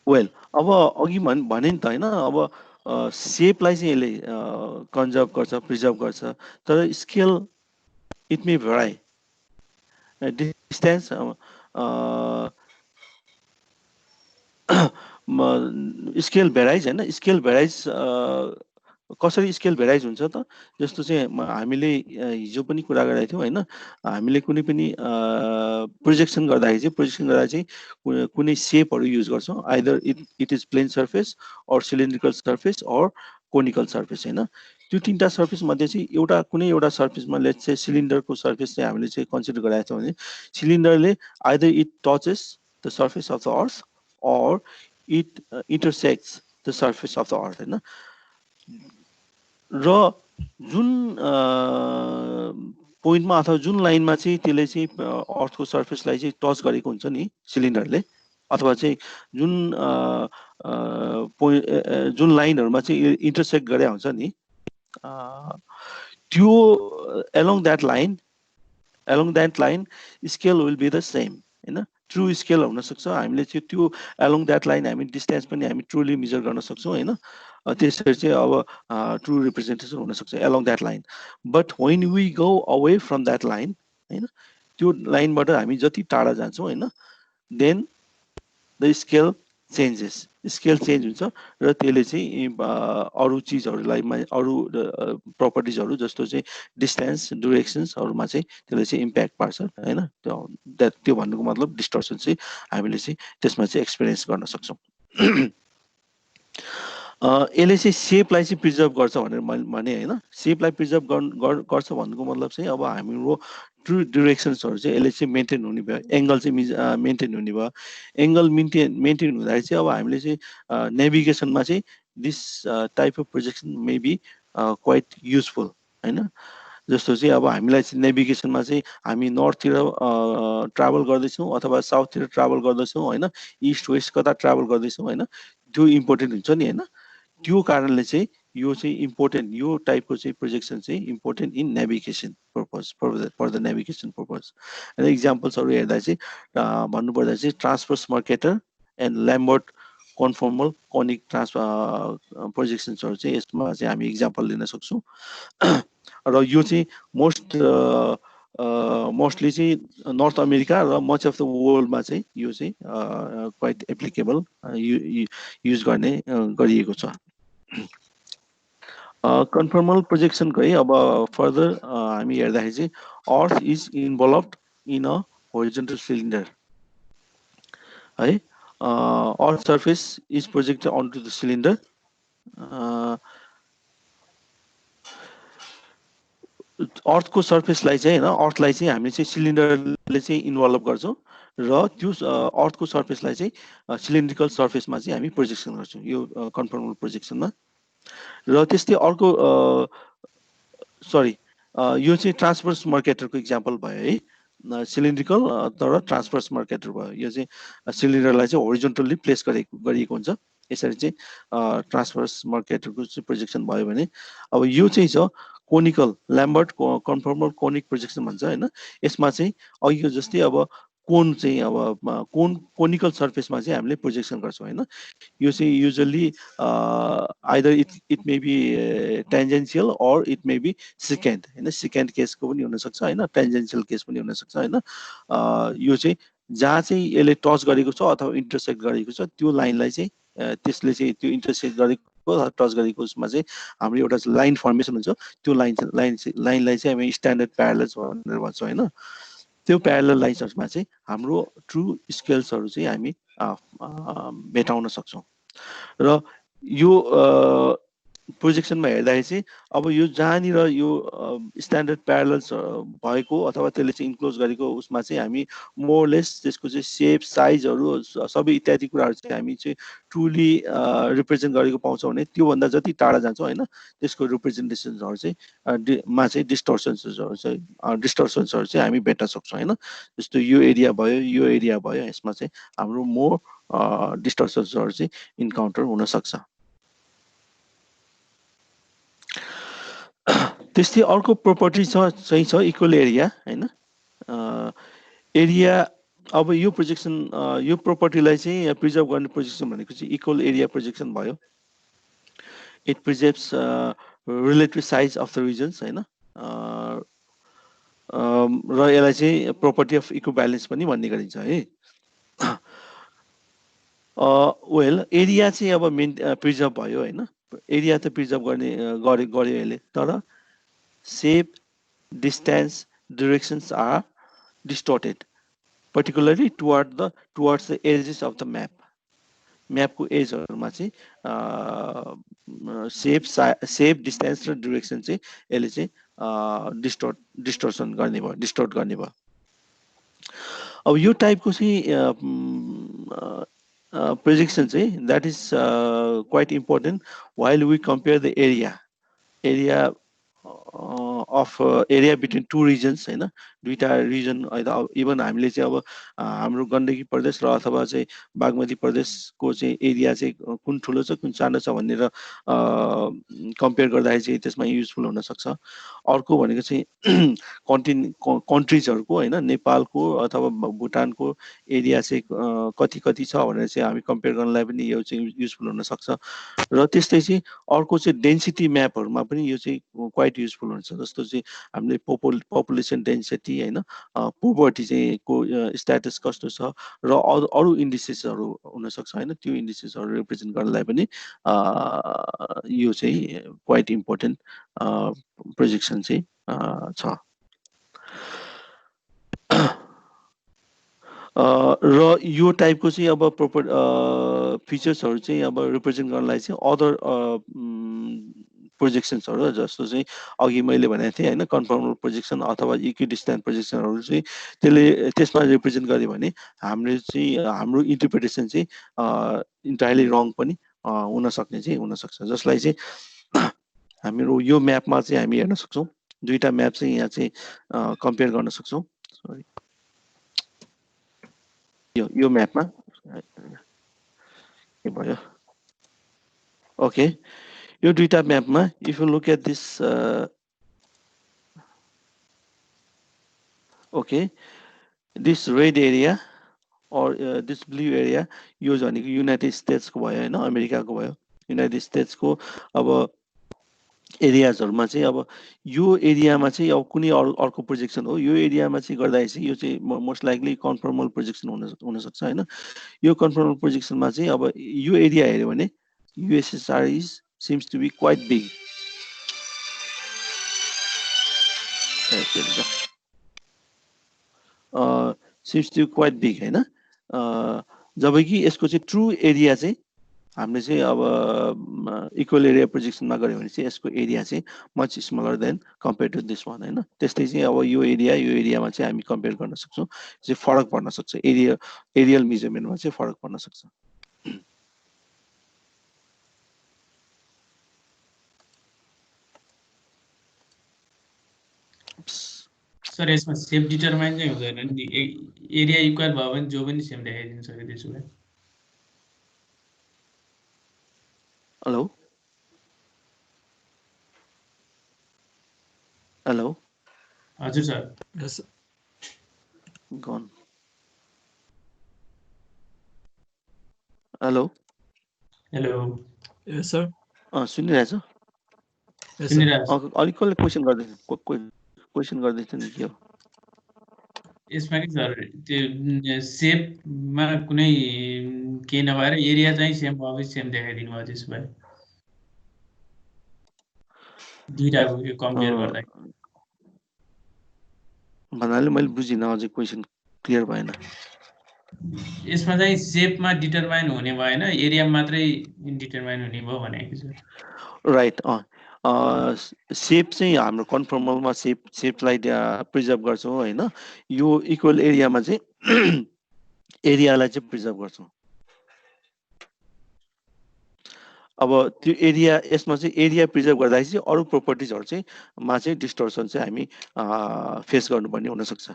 वेल, अब अघि भने नि त हैन, अब शेपलाई चाहिँ यसले कन्जर्भ गर्छ, प्रिजर्भ गर्छ. तर scale it may vary, distance scale varies हैन, स्केल भेराइज कसरी स्केल भेराइज हुन्छ त जस्तो चाहिँ हामीले हिजो पनि कुरा गरेका थियौँ हैन हामीले कुनै पनि प्रोजेक्सन गर्दाखेरि चाहिँ कुनै शेपहरू युज गर्छौँ either it is plane surface or cylindrical surface or conical surface हैन त्यो तीनटा सर्फेस मध्ये चाहिँ कुनै एउटा सर्फेसमा लेट्स से सिलिन्डरको सर्फेस चाहिँ हामीले चाहिँ कन्सिडर गरेका छौँ भने सिलिन्डरले either it touches the surface of the earth or it intersects the surface of the earth हैन र जुन पोइन्टमा अथवा जुन लाइनमा चाहिँ त्यसले चाहिँ अर्थको सर्फेसलाई चाहिँ टच गरेको हुन्छ नि सिलिन्डरले अथवा चाहिँ जुन लाइनहरुमा चाहिँ इन्टरसेक्ट गरे हुन्छ नि त्यो along that line scale will be the same हैन ट्रु स्केल हुन सक्छ हामीले चाहिँ त्यो along that line हामी डिस्टेन्स पनि हामी ट्रुली मेजर गर्न सक्छौं हैन त्यसरी चाहिँ अब ट्रु रिप्रेजेन्टेसन हुन सक्छ along that line but when we go away from that line हैन त्यो लाइनबाट हामी जति टाढा जान्छौं हैन then the scale changes scale change हुन्छ र त्यसले चाहिँ अरु चीजहरुलाई अरु प्रपर्टिजहरु जस्तो चाहिँ डिस्टेन्स ड्युरेक्सन्सहरुमा चाहिँ त्यसले चाहिँ इम्प्याक्ट पार्छ हैन त्यो भन्नुको मतलब डिस्टर्सन चाहिँ हामीले चाहिँ त्यसमा चाहिँ एक्सपीरियन्स गर्न सक्छौं यसले चाहिँ शेपलाई चाहिँ प्रिजर्भ गर्छ भनेर भने हैन शेपलाई प्रिजर्भ गर्छ भन्नुको मतलब चाहिँ अब हाम्रो ट्रु ड्युरेक्सन्सहरु चाहिँ यसले चाहिँ मेन्टेन हुने भयो एंगल चाहिँ मेन्टेन हुने भयो एंगल मेन्टेन हुँदाखेरि चाहिँ अब हामीले चाहिँ नेभिगेसनमा चाहिँ this type of projection may be quite useful हैन जस्तो चाहिँ अब हामीलाई चाहिँ नेभिगेसनमा चाहिँ हामी नर्थतिर ट्राभल गर्दैछौं अथवा साउथतिर ट्राभल गर्दैछौं हैन ईस्ट वेस्ट कता ट्राभल गर्दैछौं हैन त्यो इम्पोर्टेन्ट हुन्छ नि हैन त्यो कारणले चाहिँ यो चाहिँ इम्पोर्टेन्ट यो टाइपको चाहिँ प्रोजेक्सन चाहिँ important in navigation purpose for the navigation purpose and एक्जाम्पल्सहरु हेर्दा चाहिँ भन्नुपर्दा चाहिँ transverse Mercator and Lambert conformal conic प्रोजेक्सन्सहरु चाहिँ यसमा चाहिँ हामी एक्जाम्पल लिन सक्छौं र यो चाहिँ मोस्टली चाहिँ नर्थ अमेरिका र मच अफ द वर्ल्डमा चाहिँ यो चाहिँ क्वाइट एप्लिकेबल युज गर्ने गरिएको छ कन्फर्मल प्रोजेक्सनको है अब फर्दर हामी हेर्दाखेरि चाहिँ earth is involved in a horizontal cylinder है earth surface is projected onto the cylinder अर्थको सर्फेसलाई चाहिँ हैन अर्थलाई चाहिँ हामीले चाहिँ सिलिन्डरले चाहिँ इन्भल्भ गर्छौं र त्यो अर्थको सर्फेसलाई चाहिँ सिलिन्ड्रिकल सर्फेसमा चाहिँ हामी प्रोजेक्सन गर्छौं यो कन्फर्मल प्रोजेक्सनमा र त्यस्तै अर्को सरी यो चाहिँ ट्रान्सभर्स मर्केटरको एक्जाम्पल भयो है सिलिन्ड्रिकल तर ट्रान्सभर्स मर्केटर भयो यो चाहिँ सिलिन्डरलाई चाहिँ होरिजोन्टली प्लेस गरिएको हुन्छ यसरी चाहिँ ट्रान्सभर्स मर्केटरको चाहिँ प्रोजेक्सन भयो भने अब यो चाहिँ छ कोनिकल ल्याम्बर्ट कन्फर्मल कोनिक प्रोजेक्सन भन्छ हैन यसमा चाहिँ अघिको जस्तै अब कोन चाहिँ अब कोनिकल सर्फेसमा चाहिँ हामीले प्रोजेक्सन गर्छौं हैन यो चाहिँ usually either it may be tangential or it may be secant हैन सेकेन्ड केसको पनि हुन सक्छ हैन टेन्जेन्शियल केस पनि हुन सक्छ हैन यो चाहिँ जहाँ चाहिँ यसले टच गरेको छ अथवा इन्टरसेक्ट गरेको छ त्यो लाइनलाई चाहिँ त्यसले चाहिँ त्यो इन्टरसेक्ट गरेको टच गरेको उसमा चाहिँ हाम्रो एउटा लाइन फर्मेसन हुन्छ त्यो लाइनलाई चाहिँ हामी स्ट्यान्डर्ड प्यारलल्स भनेर भन्छौं हैन त्यो प्यारलल लाइन्सहरुमा चाहिँ हाम्रो ट्रु स्केल्सहरु चाहिँ हामी मेटाउन सक्छौं र यो प्रोजेक्सनमा हेर्दाखेरि चाहिँ अब यो जहाँनिर यो स्ट्यान्डर्ड प्यारलल्स भएको अथवा त्यसले चाहिँ इन्क्लोज गरेको उसमा चाहिँ हामी मोरलेस त्यसको चाहिँ शेप साइजहरु सबै इत्यादि कुराहरु चाहिँ हामी चाहिँ ट्रुली रिप्रेजेन्ट गरेको पाउँछौं भने त्यो भन्दा जति टाढा जान्छौं हैन त्यसको रिप्रेजेन्टेसनहरु चाहिँ मा चाहिँ डिस्टर्सन्सहरु चाहिँ हामी भेट्न सक्छौं हैन जस्तो यो एरिया भयो यसमा चाहिँ हाम्रो मोर डिस्टर्सन्सहरु चाहिँ इन्काउन्टर हुन सक्छ त्यस्तै अर्को प्रोपर्टी चाहिँ छ इक्वल एरिया हैन एरिया अब यो प्रोजेक्सन यो प्रोपर्टीलाई चाहिँ प्रिजर्भ गर्ने प्रोजेक्सन भनेको चाहिँ इक्वल एरिया प्रोजेक्सन भयो it preserves relative size of the regions हैन र यसलाई चाहिँ प्रोपर्टी अफ इक्विभ्यालेन्स पनि भन्ने गरिन्छ है वेल एरिया चाहिँ अब प्रिजर्भ भयो हैन एरिया त प्रिजर्भ गर्ने गर्यो यसले, तर shape, distance, directions are distorted, particularly towards the edges of the map. म्यापको एजहरुमा चाहिँ सेप डिस्टेन्स र डिरेक्सन चाहिँ यसले चाहिँ डिस्टोर्सन गर्ने भयो, डिस्टोर्ट गर्ने भयो। अब यो टाइपको चाहिँ प्रोजेक्सन चाहिँ that is quite important while we compare the area of area between two regions हैन, दुईटा रिजन हैन। इभन हामीले चाहिँ अब हाम्रो गण्डकी प्रदेश र अथवा चाहिँ बागमती प्रदेशको चाहिँ एरिया चाहिँ कुन ठुलो छ कुन सानो छ भनेर कम्पेयर गर्दाखेरि चाहिँ त्यसमा युजफुल हुन सक्छ। अर्को भनेको चाहिँ कन्ट्रिजहरुको हैन, नेपालको अथवा भुटानको एरिया चाहिँ कति कति छ भनेर चाहिँ हामी कम्पेयर गर्नलाई पनि यो चाहिँ युजफुल हुन सक्छ। र त्यस्तै चाहिँ अर्को चाहिँ डेन्सिटी म्यापहरुमा पनि यो चाहिँ क्वाइट युजफुल हुन्छ। जस्तो चाहिँ हामीले पपुलेसन डेन्सिटी हैन, पोभर्टी चाहिँ को स्ट्याटस कस्तो छ र अरु इन्डिसेसहरु हुन सक्छ हैन, त्यो इन्डिसेसहरु रिप्रेजेन्ट गर्नलाई पनि यो चाहिँ क्वाइट इम्पोर्टेन्ट प्रोजेक्सन चाहिँ छ। र यो टाइपको चाहिँ अब प्रोपर फिचर्सहरु चाहिँ अब रिप्रेजेन्ट गर्नलाई चाहिँ अदर प्रोजेक्सन्सहरु जस्तो चाहिँ अघि मैले भनेको थिएँ हैन, कन्फर्मल प्रोजेक्सन अथवा इक्विडिस्टेन्ट प्रोजेक्सनहरु चाहिँ त्यसले त्यसमा रिप्रेजेन्ट गर्यो भने हाम्रो इन्टरप्रिटेसन चाहिँ इन्टायरली रङ पनि हुन सक्ने चाहिँ हुन सक्छ। जसलाई चाहिँ हाम्रो यो म्यापमा चाहिँ हामी हेर्न सक्छौं, दुईटा म्याप चाहिँ यहाँ चाहिँ कम्पेयर गर्न सक्छौं। सरी, यो म्यापमा के भयो, ओके, यो दुईटा म्यापमा if you look at this okay, this red area or this blue area, यो भनेको युनाइटेड स्टेट्सको भयो हैन, अमेरिकाको भयो। युनाइटेड स्टेट्सको अब एरियाजहरुमा चाहिँ अब यो एरियामा चाहिँ अब कुनै अर्को प्रोजेक्सन हो, यो एरियामा चाहिँ गर्दाखेरि चाहिँ यो चाहिँ मोस्ट लाइकली कन्फर्मल प्रोजेक्सन हुन सक्छ हैन। यो कन्फर्मल प्रोजेक्सनमा चाहिँ अब यो एरिया हेर्यो भने USSR seems to be quite big. Seems to be quite big हैन। जबकि यसको चाहिँ ट्रु एरिया चाहिँ हामीले चाहिँ अब इक्वल एरिया प्रोजेक्सनमा गर्यो भने चाहिँ यसको एरिया चाहिँ much smaller than compare to this one हैन। त्यस्तै चाहिँ अब यो एरियामा चाहिँ हामी कम्पेयर गर्न सक्छौं, चाहिँ फरक पर्न सक्छ, एरियल मेजरमेन्टमा चाहिँ फरक पर्न सक्छ। सर यसमा सेप डिटरमाइन चाहिँ हुँदैन नि, एरिया इक्वल भयो भने जो पनि सेम देखाइदिन्छ कि त्यसो भए। हेलो हेलो, हजुर सर। यस गन, हेलो हेलो, यस सर, सुनिरहेछ? सुनिरहेछु। अलिक कसले क्वेसन गर्दैछ नि के हो? यसमा के सर, त्यो सेपमा कुनै केही नभएर एरिया चाहिँ सेम भयो, सेम देखाइदिनु भयो त्यसो भए दुईटाको कम्पेयर गर्दा। भन्नाले मैले बुझिनँ, अझै क्वेसन क्लियर भएन। यसमा चाहिँ सेपमा डिटरमाइन हुने भएन, एरिया मात्रै डिटरमाइन हुने भयो भनेको छ। राइट, सेप चाहिँ हाम्रो कन्फर्मलमा सेपलाई प्रिजर्भ गर्छौँ हैन। यो इक्वल एरियामा चाहिँ एरियालाई चाहिँ प्रिजर्भ गर्छौँ। अब त्यो एरिया, यसमा चाहिँ एरिया प्रिजर्भ गर्दाखेरि चाहिँ अरू प्रोपर्टिजहरु चाहिँ मा चाहिँ डिस्टोर्सन चाहिँ हामी फेस गर्नुपर्ने हुन सक्छ।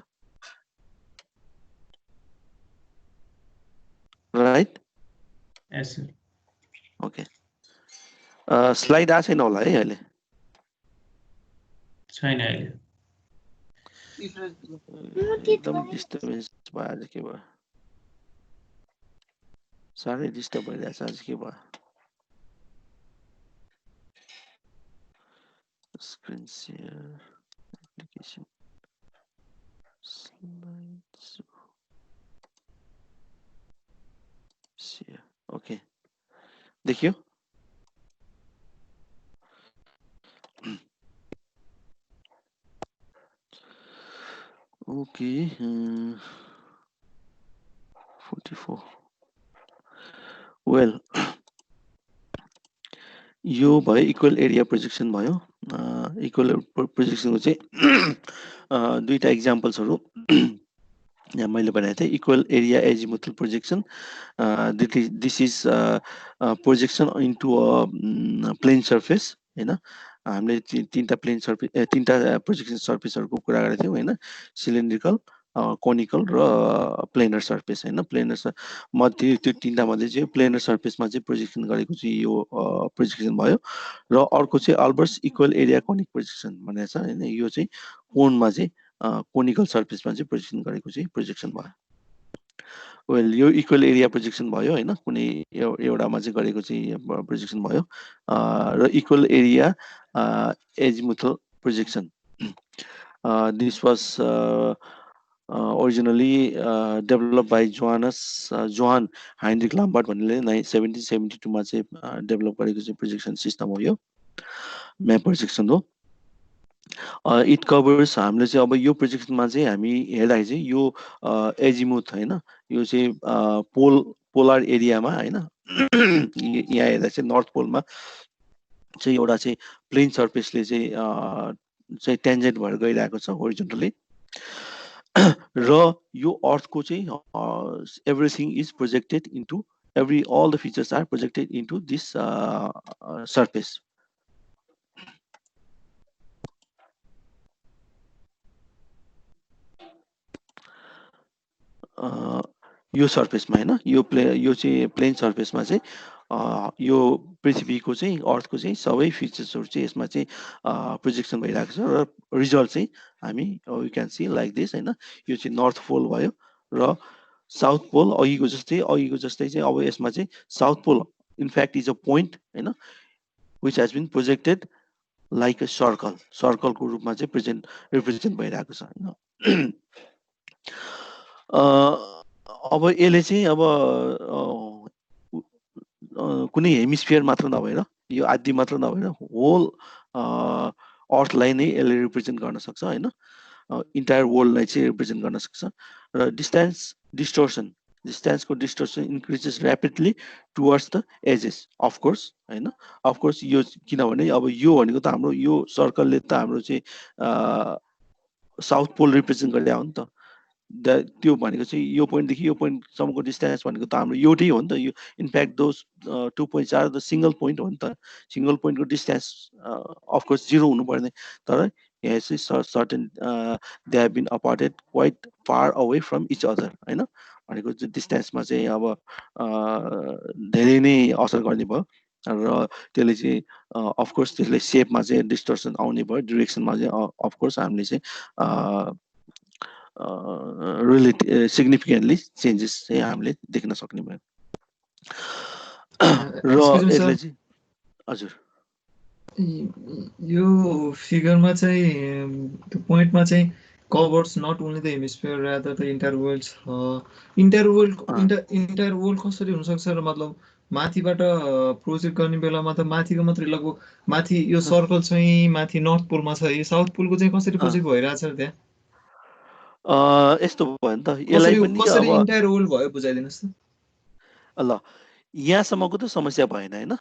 राइट, यस सर। ओके, स्लाइड आएको छैन होला है अहिले? छैन अहिले। एकदम डिस्टर्बेन्स भयो आज, के भयो? साह्रै डिस्टर्ब भइरहेछ आज, के भयो? Screen share, application, slides share, okay, देखियो? Okay, 44. Well, यो भयो इक्वल एरिया प्रोजेक्सन भयो। इक्वल प्रोजेक्सनको चाहिँ दुईटा इक्जाम्पल्सहरू यहाँ मैले बनाएको थिएँ। Equal area azimuthal projection, this is projection into a plane surface होइन। हामीले तिनवटा प्लेन सर्फेस तिनवटा प्रोजेक्सन सर्फेसहरूको कुरा गरेको थियौँ होइन, सिलिन्ड्रिकल, कोनिकल र प्लेनर सर्फेस होइन। प्लेनर मध्ये त्यो तिनवटा मध्ये चाहिँ प्लेनर सर्फेसमा चाहिँ प्रोजेक्सन गरेको चाहिँ यो प्रोजेक्सन भयो। र अर्को चाहिँ Albert's equal area conic projection भनेको छ होइन। यो चाहिँ कोनमा चाहिँ कोनिकल सर्फेसमा चाहिँ प्रोजेक्सन गरेको चाहिँ प्रोजेक्सन भयो। वेल, यो इक्वल एरिया प्रोजेक्सन भयो होइन, कुनै एउटामा चाहिँ गरेको चाहिँ प्रोजेक्सन भयो। र equal area azimuthal projection, this was originally develop by Johann Heinrich Lambert भन्नेले 1772 मा चाहिँ डेभलप गरेको चाहिँ प्रोजेक्सन सिस्टम हो यो, म्याप प्रोजेक्सन हो। इट कभर्स, हामीले चाहिँ अब यो प्रोजेक्सनमा चाहिँ हामी हेर्दाखेरि चाहिँ यो एजिमुथ होइन, यो चाहिँ पोलर एरियामा होइन। यहाँ हेर्दा चाहिँ नर्थ पोलमा चाहिँ एउटा चाहिँ प्लेन सर्फेसले चाहिँ टेन्जेन्ट भएर गइरहेको छ होरिजोन्टली। र यो अर्थको चाहिँ everything is projected into all the features are projected into this surface. यो सर्फेसमा होइन, यो चाहिँ प्लेन सर्फेसमा चाहिँ यो पृथ्वीको चाहिँ अर्थको चाहिँ सबै फिचर्सहरू चाहिँ यसमा चाहिँ प्रोजेक्सन भइरहेको छ। र रिजल्ट चाहिँ हामी you can see like this होइन। यो चाहिँ नर्थ पोल भयो र साउथ पोल अघिको जस्तै चाहिँ अब यसमा चाहिँ south pole in fact is a point होइन, which has been projected like a सर्कलको रूपमा चाहिँ रिप्रेजेन्ट भइरहेको छ होइन। अब यसले चाहिँ अब कुनै हेमिस्फियर मात्र नभएर, यो आदि मात्र नभएर होल अर्थलाई नै यसले रिप्रेजेन्ट गर्न सक्छ होइन। इन्टायर वर्ल्डलाई चाहिँ रिप्रेजेन्ट गर्न सक्छ। र डिस्टेन्सको distortion increases rapidly towards the edges of course होइन। अफकोर्स यो किनभने अब यो भनेको त हाम्रो यो सर्कलले त हाम्रो चाहिँ साउथ पोल रिप्रेजेन्ट गरेर हो नि त। त्यो भनेको चाहिँ यो पोइन्टदेखि यो पोइन्टसम्मको डिस्टेन्स भनेको त हाम्रो एउटै हो नि त। यो in fact those 2 points are the single point हो नि त। सिङ्गल पोइन्टको डिस्टेन्स अफकोर्स 0 हुनु पर्ने, तर यहाँ चाहिँ certain they have been aparted quite far away from each other होइन। भनेको चाहिँ डिस्टेन्समा चाहिँ अब धेरै नै असर गर्ने भयो। र त्यसले चाहिँ अफकोर्स त्यसले सेपमा चाहिँ डिस्टर्सन आउने भयो, डिरेक्सनमा चाहिँ अफकोर्स हामीले चाहिँ सिग्निफिकेन्टली चेन्जेस चाहिँ हामीले देख्न सक्ने भयो। र यसले चाहिँ हजुर यो फिगरमा चाहिँ त्यो पोइन्टमा चाहिँ covers not only the hemisphere rather the entire world छ। इन्टायर वर्ल्ड कसरी हुनसक्छ र मतलब माथिबाट प्रोजेक्ट गर्ने बेलामा त माथिको मात्रै लगभग माथि यो सर्कल चाहिँ माथि नर्थ पोलमा छ, यो साउथ पोलको चाहिँ कसरी प्रोजेक्ट भइरहेछ त्यहाँ? यस्तो भयो नि त, यसलाई पनि कसरी इन्टायर वर्ल्ड भयो बुझाइदिनुस् त। ल यहाँसम्मको त समस्या भएन होइन,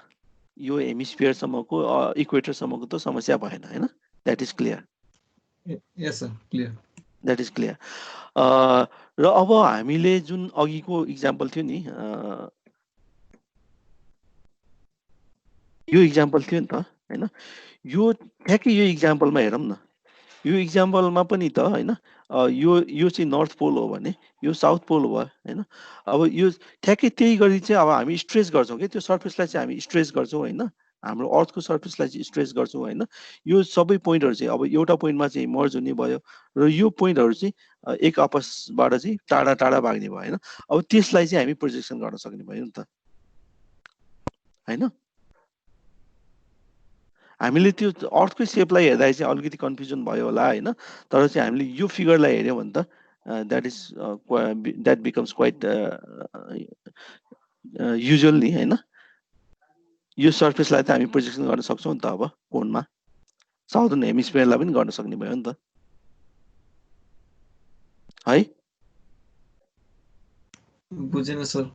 यो हेमिस्फियरसम्मको इक्वेटरसम्मको त समस्या भएन होइन। That is clear. Yes sir, clear, that is clear. र अब हामीले जुन अघिको इक्जाम्पल थियो नि, यो इक्जाम्पल थियो नि त होइन। यो ठ्याक्कै यो इक्जाम्पलमा हेरौँ न। यो इक्जाम्पलमा पनि त होइन, यो चाहिँ नर्थ पोल हो भने यो साउथ पोल भयो होइन। अब यो ठ्याक्कै त्यही गरी चाहिँ अब हामी स्ट्रेच गर्छौँ कि त्यो सर्फेसलाई चाहिँ हामी स्ट्रेच गर्छौँ होइन, हाम्रो अर्थको सर्फेसलाई चाहिँ स्ट्रेच गर्छौँ होइन। यो सबै पोइन्टहरू चाहिँ अब एउटा पोइन्टमा चाहिँ मर्ज हुने भयो र यो पोइन्टहरू चाहिँ एक आपसबाट चाहिँ टाढा टाढा भाग्ने भयो होइन। अब त्यसलाई चाहिँ हामी प्रोजेक्सन गर्न सक्ने भयो नि त होइन। हामीले त्यो अर्थकै सेपलाई हेर्दाखेरि चाहिँ अलिकति कन्फ्युजन भयो होला होइन, तर चाहिँ हामीले यो फिगरलाई हेऱ्यौँ भने त द्याट बिकम्स क्वाइट युजुअल नि होइन। यो सर्फेसलाई त हामी प्रोजेक्सन गर्न सक्छौँ नि त अब कोनमा, साउदर्न हेमिस्फियरलाई पनि गर्न सक्ने भयो नि त। है बुझेन सर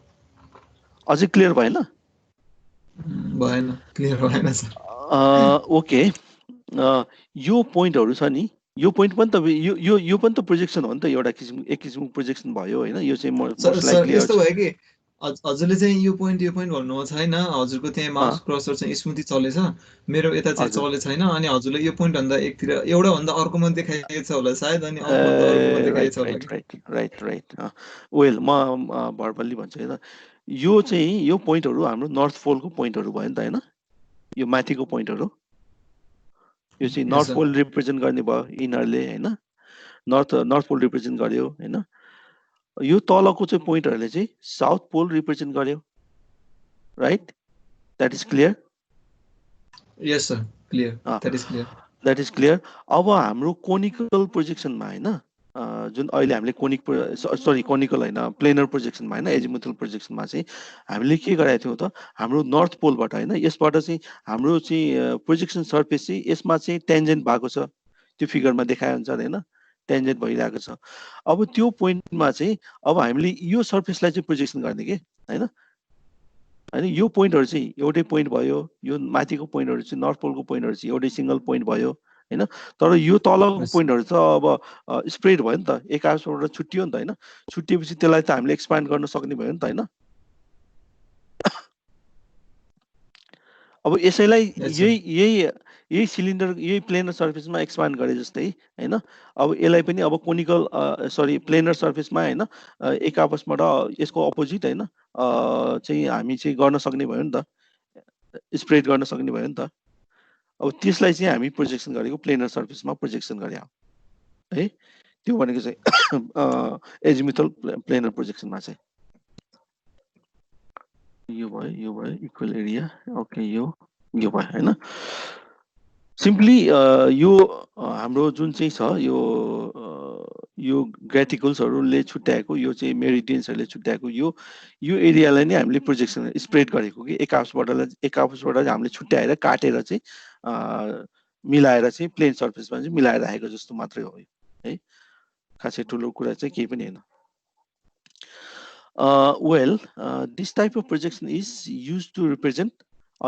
अझै क्लियर भएन भएन क्लियर भएन सर ओके यो पोइन्टहरु छ नि यो पोइन्ट पनि त यो पनि त प्रोजेक्सन हो नि त एउटा किसिम एक किसिमको प्रोजेक्सन भयो हैन यो चाहिँ सर मोस्ट सर लाइकली यस्तो भयो कि हजुरले चाहिँ यो पोइन्ट भन्नु छैन हजुरको त्यहाँ माउस कर्सर चाहिँ स्मुथी चलेछ मेरो यता चाहिँ चले छैन अनि हजुरले यो पोइन्ट भन्दा एकतिर एउटा भन्दा अर्कोमा देखाइएको छ होला सायद अनि अर्कोमा अर्कोमा देखाइएको छ होला राइट वेल म भरपल्ली भन्छु हैन यो चाहिँ यो पोइन्टहरु हाम्रो नर्थ पोलको पोइन्टहरु भयो नि त हैन यो माथिको पोइन्टहरु यो चाहिँ नर्थ पोल रिप्रेजेन्ट गर्ने भयो यिनीहरुले हैन नर्थ पोल रिप्रेजेन्ट गर्यो हैन यो तलको चाहिँ पोइन्टहरुले चाहिँ साउथ पोल रिप्रेजेन्ट गर्यो right that is clear yes sir clear that is clear अब हाम्रो कोनिकल प्रोजेक्सनमा हैन जुन अहिले हामीले कोनिकल हैन प्लेनर प्रोजेक्सनमा हैन एजिमुथल प्रोजेक्सनमा चाहिँ हामीले के गरेका थियौं त हाम्रो नर्थ पोलबाट हैन यसबाट चाहिँ हाम्रो चाहिँ प्रोजेक्सन सर्फेस चाहिँ यसमा चाहिँ टेन्जेन्ट भएको छ त्यो फिगरमा देखाए हुन्छ हैन टेन्जेन्ट भइरहेको छ अब त्यो पोइन्टमा चाहिँ अब हामीले यो सर्फेसलाई चाहिँ प्रोजेक्सन गर्ने के हैन यो पोइन्टहरु चाहिँ एउटै पोइन्ट भयो यो माथिको पोइन्टहरु चाहिँ नर्थ पोलको पोइन्टहरु चाहिँ एउटै सिंगल पोइन्ट भयो हैन तर यो तलको पोइन्टहरु त अब स्प्रेड भयो नि त एक आपसबाट छुट्टियो नि त हैन छुट्टिएपछि त्यसलाई त हामीले एक्सपान्ड गर्न सक्ने भयो नि त हैन अब यसैलाई यही सिलिन्डर यही प्लेनर सर्फेसमा एक्सपान्ड गरे जस्तै हैन अब यसलाई पनि अब कोनिकल प्लेनर सर्फेसमा हैन एक आपसबाट यसको अपोजिट हैन चाहिँ हामी चाहिँ गर्न सक्ने भयो नि त स्प्रेड गर्न सक्ने भयो नि त अब त्यसलाई चाहिँ हामी प्रोजेक्सन गरेको प्लेनर सर्फेसमा प्रोजेक्सन गरे है त्यो भनेको चाहिँ एजिमुथल प्लेनर प्रोजेक्सनमा चाहिँ यो भयो इक्वल एरिया ओके यो भयो हैन सिम्पली यो हाम्रो जुन चाहिँ छ यो ग्रेटिकल्सहरुले छुट्याएको यो चाहिँ मेरिडियन्सहरुले छुट्याएको यो एरियालाई नै हामीले प्रोजेक्सन स्प्रेड गरेको कि एक आपसबाट हामीले छुट्याएर काटेर चाहिँ मिलाएर चाहिँ प्लेन सर्फेसमा चाहिँ मिलाएर राखेको जस्तो मात्रै हो है खासै ठुलो कुरा चाहिँ केही पनि हैन well this type of projection is used to represent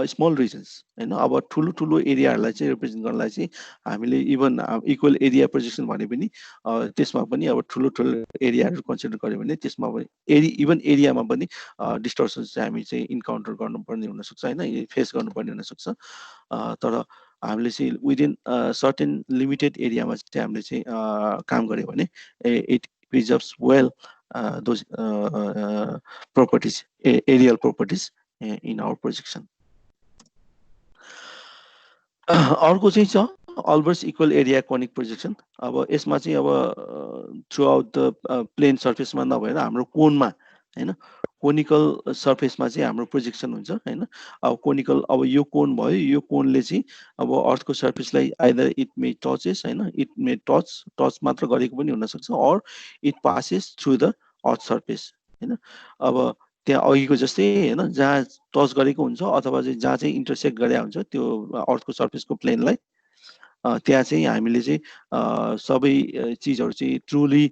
small regions हैन अब ठुलो एरियाहरुलाई चाहिँ रिप्रेजेन्ट गर्नलाई चाहिँ हामीले इभन इक्वल एरिया प्रोजेक्सन भने पनि त्यसमा पनि अब ठुलो एरियाहरु कन्सिडर गर्यो भने त्यसमा इभन एरियामा पनि डिस्टर्सन्स चाहिँ हामी चाहिँ इन्काउन्टर गर्नुपर्ने हुन सक्छ हैन फेस गर्नुपर्ने हुन सक्छ तर हामीले चाहिँ विदिन सर्टेन लिमिटेड एरियामा चाहिँ हामीले चाहिँ काम गर्यो भने it preserves well those properties aerial properties in our projection अर्को चाहिँ छ Albert's equal area conic projection अब यसमा चाहिँ अब थ्रु आउट द प्लेन सर्फेसमा नभएर हाम्रो कोनमा हैन कोनिकल सर्फेसमा चाहिँ हाम्रो प्रोजेक्सन हुन्छ हैन अब कोनिकल अब यो कोन भयो यो कोनले चाहिँ अब अर्थको सर्फेसलाई आइदर इट मे टचेस हैन इट मे टच मात्र गरेको पनि हुन सक्छ or it passes through the earth surface हैन अब त्यहाँ अघिको जस्तै हैन जहाँ टच गरेको हुन्छ अथवा चाहिँ जहाँ चाहिँ इन्टरसेक्ट गरेको हुन्छ त्यो अर्थको सर्फेसको प्लेनलाई त्यहाँ चाहिँ हामीले चाहिँ सबै चीजहरु चाहिँ ट्रुली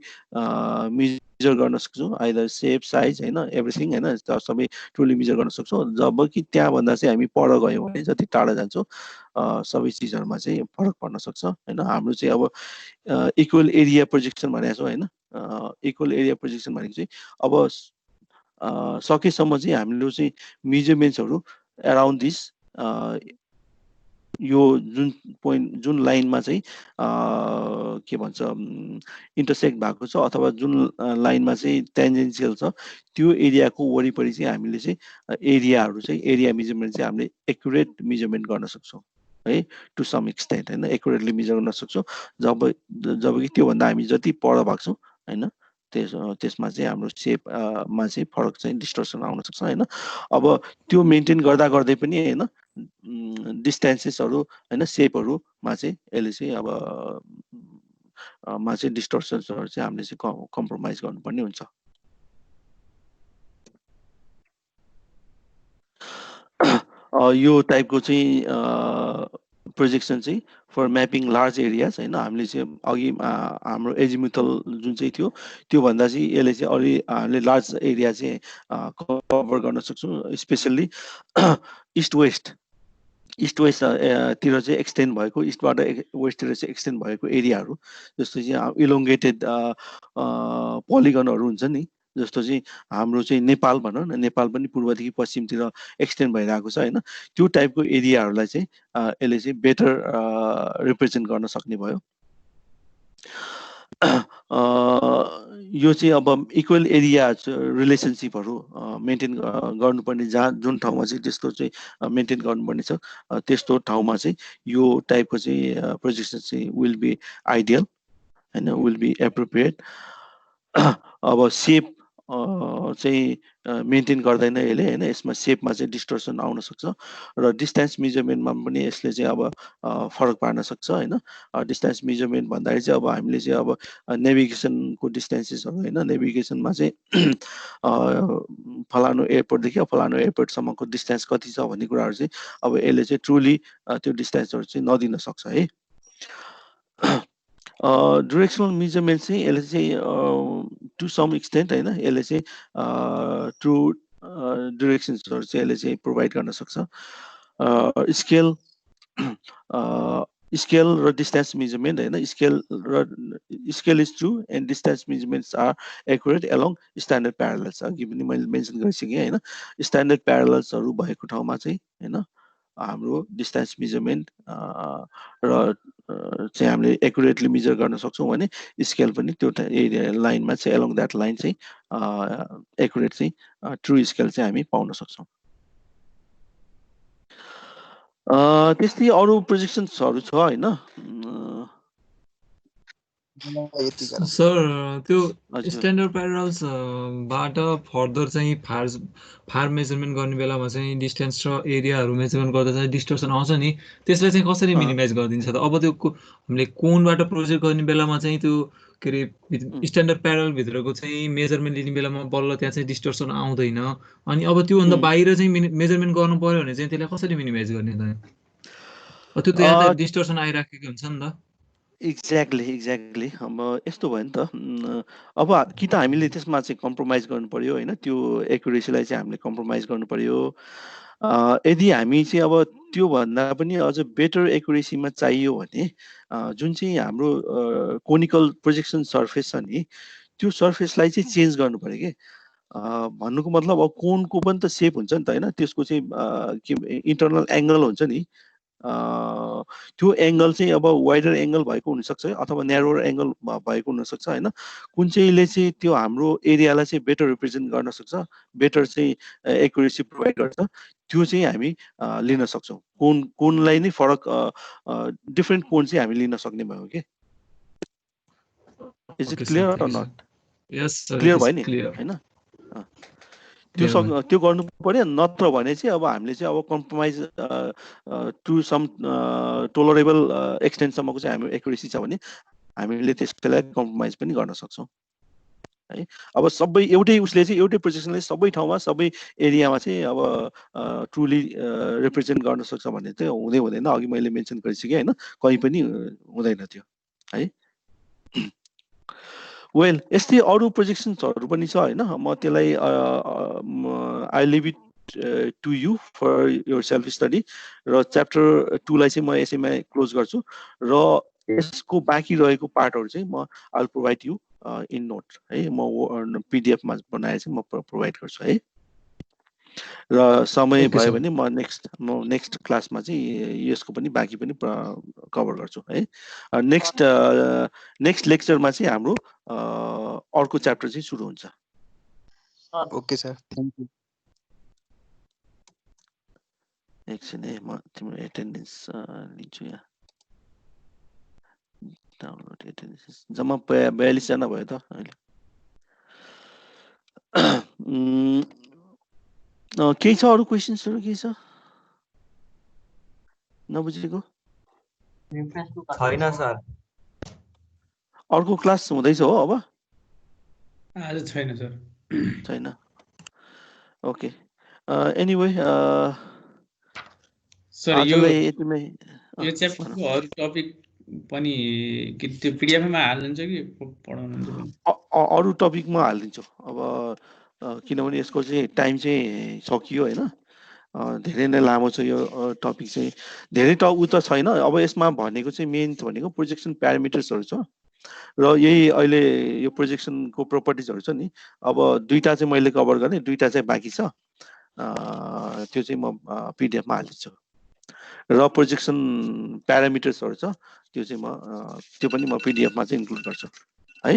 मेजर गर्न सक्छौं आइदर शेप साइज हैन एभ्रीथिङ हैन सबै ट्रुली मेजर गर्न सक्छौं जब कि त्यहाँ भन्दा चाहिँ हामी पर गयौं भने जति टाढा जान्छौं सबै चीजहरुमा चाहिँ फरक पर्न सक्छ हैन हाम्रो चाहिँ अब इक्वल एरिया प्रोजेक्सन भनेको छ हैन इक्वल एरिया प्रोजेक्सन भनेको चाहिँ अब सकेसम्म चाहिँ हामीले चाहिँ मेजरमेन्ट्सहरु अराउन्ड दिस यो जुन पोइन्ट जुन लाइनमा चाहिँ के भन्छ इन्टरसेक्ट भएको छ अथवा जुन लाइनमा चाहिँ टेन्जेन्शियल छ त्यो एरियाको वरिपरि चाहिँ हामीले चाहिँ एरियाहरु चाहिँ एरिया मेजरमेन्ट चाहिँ हामीले एक्युरेट मेजरमेन्ट गर्न सक्छौं है टु सम एक्सटेन्ट हैन एक्युरेटली मेजर गर्न सक्छौं जब कि त्यो भन्दा हामी जति पर भाग्छौं हैन त्यसमा चाहिँ हाम्रो शेप मा चाहिँ फरक चाहिँ डिस्टर्सन आउन सक्छ हैन अब त्यो मेन्टेन गर्दा गर्दै पनि हैन डिस्टेन्सेसहरु हैन शेपहरुमा चाहिँ यसले चाहिँ अब मा चाहिँ डिस्टर्सन्सहरु चाहिँ हामीले चाहिँ कम्प्रोमाइज गर्नुपर्ने हुन्छ यो टाइपको चाहिँ प्रोजेक्सन चाहिँ फर म्यापिङ लार्ज एरियाज होइन हामीले चाहिँ अघि हाम्रो एजिमुथल जुन चाहिँ थियो त्यो भन्दा चाहिँ यसले चाहिँ अलि हामीले लार्ज एरिया चाहिँ कभर गर्न सक्छौँ स्पेसल्ली इस्ट वेस्ट तिर चाहिँ एक्सटेन्ड भएको इस्टबाट वेस्टतिर चाहिँ एक्सटेन्ड भएको एरियाहरू जस्तो चाहिँ इलोङ्गेटेड पोलिगनहरू हुन्छ नि जस्तो चाहिँ हाम्रो चाहिँ नेपाल भनौँ न नेपाल पनि पूर्वदेखि पश्चिमतिर एक्सटेन्ड भइरहेको छ होइन त्यो टाइपको एरियाहरूलाई चाहिँ यसले चाहिँ बेटर रिप्रेजेन्ट गर्न सक्ने भयो यो चाहिँ अब इक्वल एरिया रिलेसनसिपहरू मेन्टेन गर्नुपर्ने जहाँ जुन ठाउँमा चाहिँ त्यस्तो चाहिँ मेन्टेन गर्नुपर्ने छ त्यस्तो ठाउँमा चाहिँ यो टाइपको चाहिँ प्रोजेक्सन चाहिँ विल बी आइडियल होइन विल बी एप्रोप्रिएट अब सेप चाहिँ मेन्टेन गर्दैन यसले होइन यसमा सेपमा चाहिँ डिस्टर्सन आउन सक्छ र डिस्टेन्स मेजरमेन्टमा पनि यसले चाहिँ अब फरक पार्न सक्छ होइन डिस्टेन्स मेजरमेन्ट भन्दाखेरि चाहिँ अब हामीले चाहिँ अब नेभिगेसनको डिस्टेन्सेसहरू होइन नेभिगेसनमा चाहिँ फलानु एयरपोर्टदेखि फलानु एयरपोर्टसम्मको डिस्टेन्स कति छ भन्ने कुराहरू चाहिँ अब यसले चाहिँ ट्रुली त्यो डिस्टेन्सहरू चाहिँ नदिन सक्छ है डिरेक्सनल मेजरमेन्ट चाहिँ यसले चाहिँ टु सम एक्सटेन्ट होइन यसले चाहिँ ट्रु डिरेक्सन्सहरू चाहिँ यसले चाहिँ प्रोभाइड गर्न सक्छ स्केल स्केल र डिस्टेन्स मेजरमेन्ट होइन scale is true and distance measurements are accurate along standard parallels अघि पनि मैले मेन्सन गरिसकेँ होइन स्ट्यान्डर्ड प्यारलल्सहरू भएको ठाउँमा चाहिँ होइन हाम्रो डिस्टेन्स मेजरमेन्ट र चाहिँ हामीले एक्युरेटली मेजर गर्न सक्छौँ भने स्केल पनि त्यो एरिया लाइनमा चाहिँ एलोङ द्याट लाइन चाहिँ एक्युरेट चाहिँ ट्रु स्केल चाहिँ हामी पाउन सक्छौँ त्यस्तै अरू प्रोजेक्सन्सहरू छ होइन सर त्यो स्ट्यान्डर्ड प्यारल्स बाट फर्दर चाहिँ फार मेजरमेन्ट गर्ने बेलामा चाहिँ डिस्टेन्स र एरियाहरू मेजरमेन्ट गर्दा चाहिँ डिस्टर्सन आउँछ नि त्यसलाई चाहिँ कसरी मिनिमाइज गरिदिन्छ त अब त्यो हामीले कोनबाट प्रोजेक्ट गर्ने बेलामा चाहिँ त्यो के अरे स्ट्यान्डर्ड प्यारल भित्रको चाहिँ मेजरमेन्ट लिने बेलामा बल्ल त्यहाँ चाहिँ डिस्टर्सन आउँदैन अनि अब त्योभन्दा बाहिर चाहिँ मेजरमेन्ट गर्नु पर्यो भने चाहिँ त्यसलाई कसरी मिनिमाइज गर्ने त त्यो त्यहाँ त डिस्टर्सन आइराखेको हुन्छ नि त एक्ज्याक्टली अब यस्तो भयो नि त अब कि त हामीले त्यसमा चाहिँ कम्प्रोमाइज गर्नु पर्यो होइन त्यो एक्युरेसीलाई चाहिँ हामीले कम्प्रोमाइज गर्नु पर्यो यदि हामी चाहिँ अब त्योभन्दा पनि अझ बेटर एक्युरेसीमा चाहियो भने जुन चाहिँ हाम्रो कोनिकल प्रोजेक्सन सर्फेस छ नि त्यो सर्फेसलाई चाहिँ चेन्ज गर्नु पर्यो कि भन्नुको मतलब अब कोनको पनि त सेप हुन्छ नि त होइन त्यसको चाहिँ के इन्टरनल एङ्गल हुन्छ नि त्यो एङ्गल चाहिँ अब वाइडर एङ्गल भएको हुनसक्छ अथवा न्यारोर एङ्गल भएको हुनसक्छ होइन कुन चाहिँले चाहिँ त्यो हाम्रो एरियालाई चाहिँ बेटर रिप्रेजेन्ट गर्न सक्छ बेटर चाहिँ एक्युरेसी प्रोभाइड गर्छ त्यो चाहिँ हामी लिन सक्छौँ कोनलाई नै फरक डिफ्रेन्ट कोन चाहिँ हामी लिन सक्ने भयो कि is it clear or not clear भयो नि होइन त्यो गर्नु पर्यो नत्र भने चाहिँ अब हामीले चाहिँ अब कम्प्रोमाइज टु सम टोलरेबल एक्सटेन्टसम्मको चाहिँ हाम्रो एक्युरेसी छ भने हामीले त्यसलाई कम्प्रोमाइज पनि गर्न सक्छौँ है अब सबै एउटै उसले चाहिँ एउटै प्रोजेक्सनले सबै ठाउँमा सबै एरियामा चाहिँ अब ट्रुली रिप्रेजेन्ट गर्न सक्छ भन्ने चाहिँ हुँदैन अघि मैले मेन्सन गरिसकेँ होइन कहीँ पनि हुँदैन त्यो है वेल यस्तै अरू प्रोजेक्सन्सहरू पनि छ होइन म त्यसलाई I leave it to you for your self study र च्याप्टर 2 लाई चाहिँ म यसैमा क्लोज गर्छु र यसको बाँकी रहेको पार्टहरू चाहिँ म I will provide you in note है म पिडिएफमा बनाएर चाहिँ म प्रोभाइड गर्छु है र समय भयो भने म नेक्स्ट क्लासमा चाहिँ यसको पनि बाँकी पनि कभर गर्छु है नेक्स्ट लेक्चरमा चाहिँ हाम्रो अर्को च्याप्टर चाहिँ सुरु हुन्छ ओके सर थ्याङ्क यू एकछिन है म तिम्रो एटेन्डेन्स लिन्छु यहाँ डाउनलोड एटेन्डेन्स जम्मा 42 जना भयो त अहिले केही छ अरू क्वेसन्सहरू केही छ नबुझेको छैन सर अर्को क्लास हुँदैछ हो अब आज छैन सर छैन ओके एनीवे सर यो आजलाई यतिमै यो च्याप्टरको अरु टपिक पनि कि त्यो पीडीएफमा हाल्नुहुन्छ कि पढाउनुहुन्छ पनि? अरू टपिकमा हालिदिन्छु अब किनभने यसको चाहिँ टाइम चाहिँ सकियो होइन धेरै नै लामो छ यो टपिक चाहिँ धेरै त उ त छैन अब यसमा भनेको चाहिँ मेन भनेको प्रोजेक्सन प्यारामिटर्सहरू छ र यही अहिले यो प्रोजेक्सनको प्रोपर्टिजहरू छ नि अब दुईटा चाहिँ मैले कभर गरेँ दुईटा चाहिँ बाँकी छ त्यो चाहिँ म पिडिएफमा हालिदिन्छु र प्रोजेक्सन प्यारामिटर्सहरू छ त्यो चाहिँ म त्यो पनि म पिडिएफमा चाहिँ इन्क्लुड गर्छु है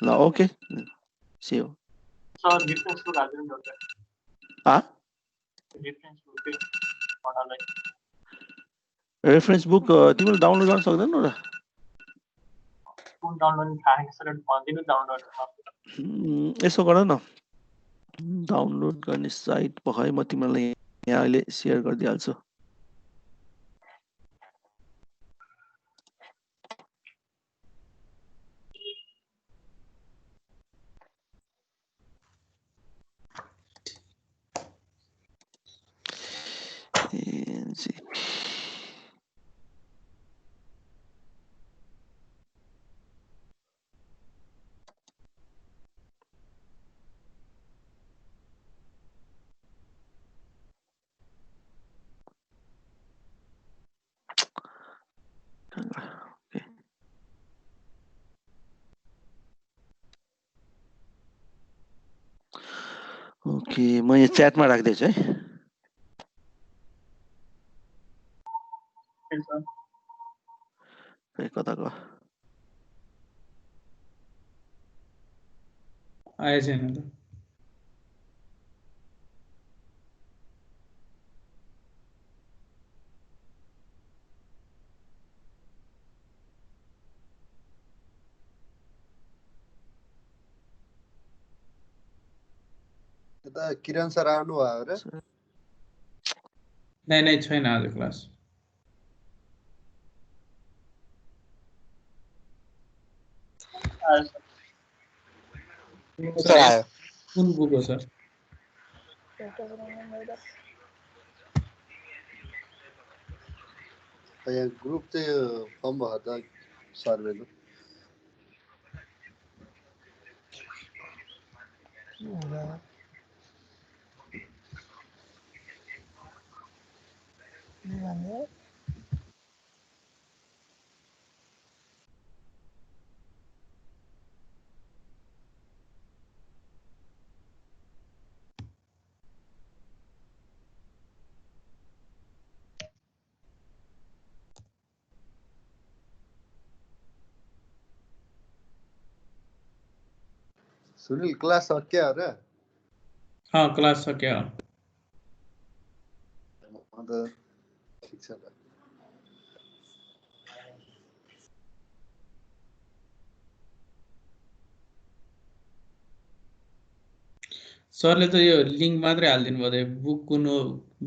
ल okay see you sir reference book हाल्दिनु नि रेफरेन्स बुक पढालाई रेफरेन्स बुक तिमीले डाउनलोड गर्न सक्दैनौ र कुन डाउनलोड थाहा छैन सर भनिदिनु डाउनलोड यसो गर न डाउनलोड गर्ने साइट भए म तिमीलाई यहाँ अहिले सेयर गरिदिइहाल्छु ओके म यहाँ च्याटमा राख्दैछु है कता गयो आएछ हैन त यता किरण सर आउनु भयो र नै छैन आज क्लास सर आयो कुन बुक हो सर यहाँ ग्रुप चाहिँ फर्म भयो त सर्वेको सुनिल क्लास सक्यो र क्लास सक्यो ठिक छ ल सरले त यो लिंक मात्रै हाल्दिनु भयो बुक कुन हो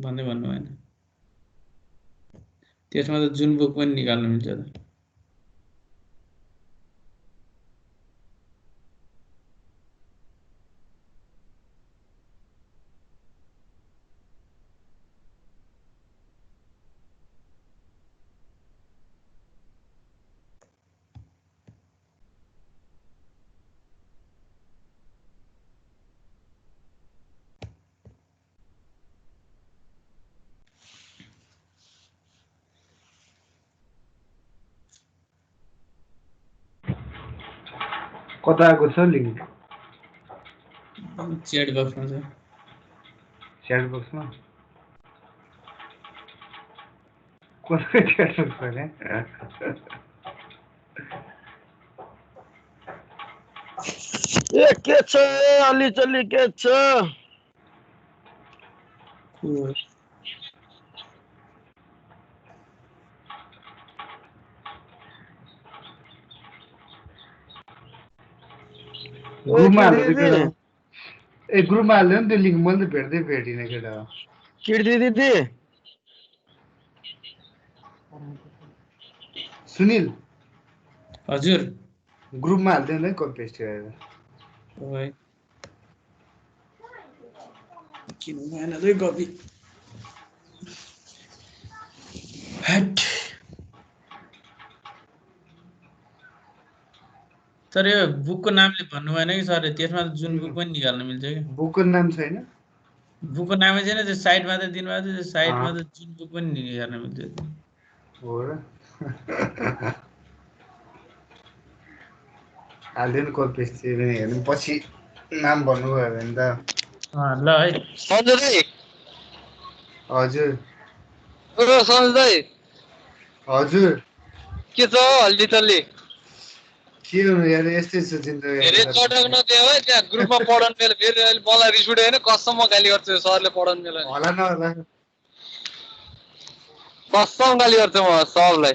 भन्दै भन्नु भएन त्यसमा त जुन बुक पनि निकाल्नु मिल्छ त कता आएको छ लिंक च्याट बक्समा छ च्याट बक्समा कसको च्याट बक्समा के छ अलि चल्ली के छ ग्रुपमा हाल्दै ए ग्रुपमा हाल्दै नि त्यो लिंक मैले भेट्दै भेटिनँ केटा किर्ति दिदी सुनिल हजुर ग्रुपमा हाल्दै नि कपी पेस्ट गरेर ओइ किन भएन रे कपी सर यो बुकको नामले भन्नु भएन कि सर त्यसमा त जुन बुक पनि निकाल्न मिल्छ कि बुकको नाम छैन बुकको नामै छैन त्यो साइडमा त दिनुभएको थियो त्यो साइडमा त जुन बुक पनि निकाल्न मिल्छ हो र हालिदिनु कपी हेर्नु पछि नाम भन्नुभयो भने त ल है सञ्जय दाइ हजुर ओ सञ्जय दाइ हजुर के छ हल्ली चल्ली के हुनु यार यस्तै छ जिन्दगी धेरै चटक नदियो है त्यहाँ ग्रुपमा पढाउनु बेला फेरि अहिले मलाई रिस उठ्यो होइन कसम म गाली गर्छु सरले पढाउनु बेला होला नहोला कसम गाली गर्छु म सरलाई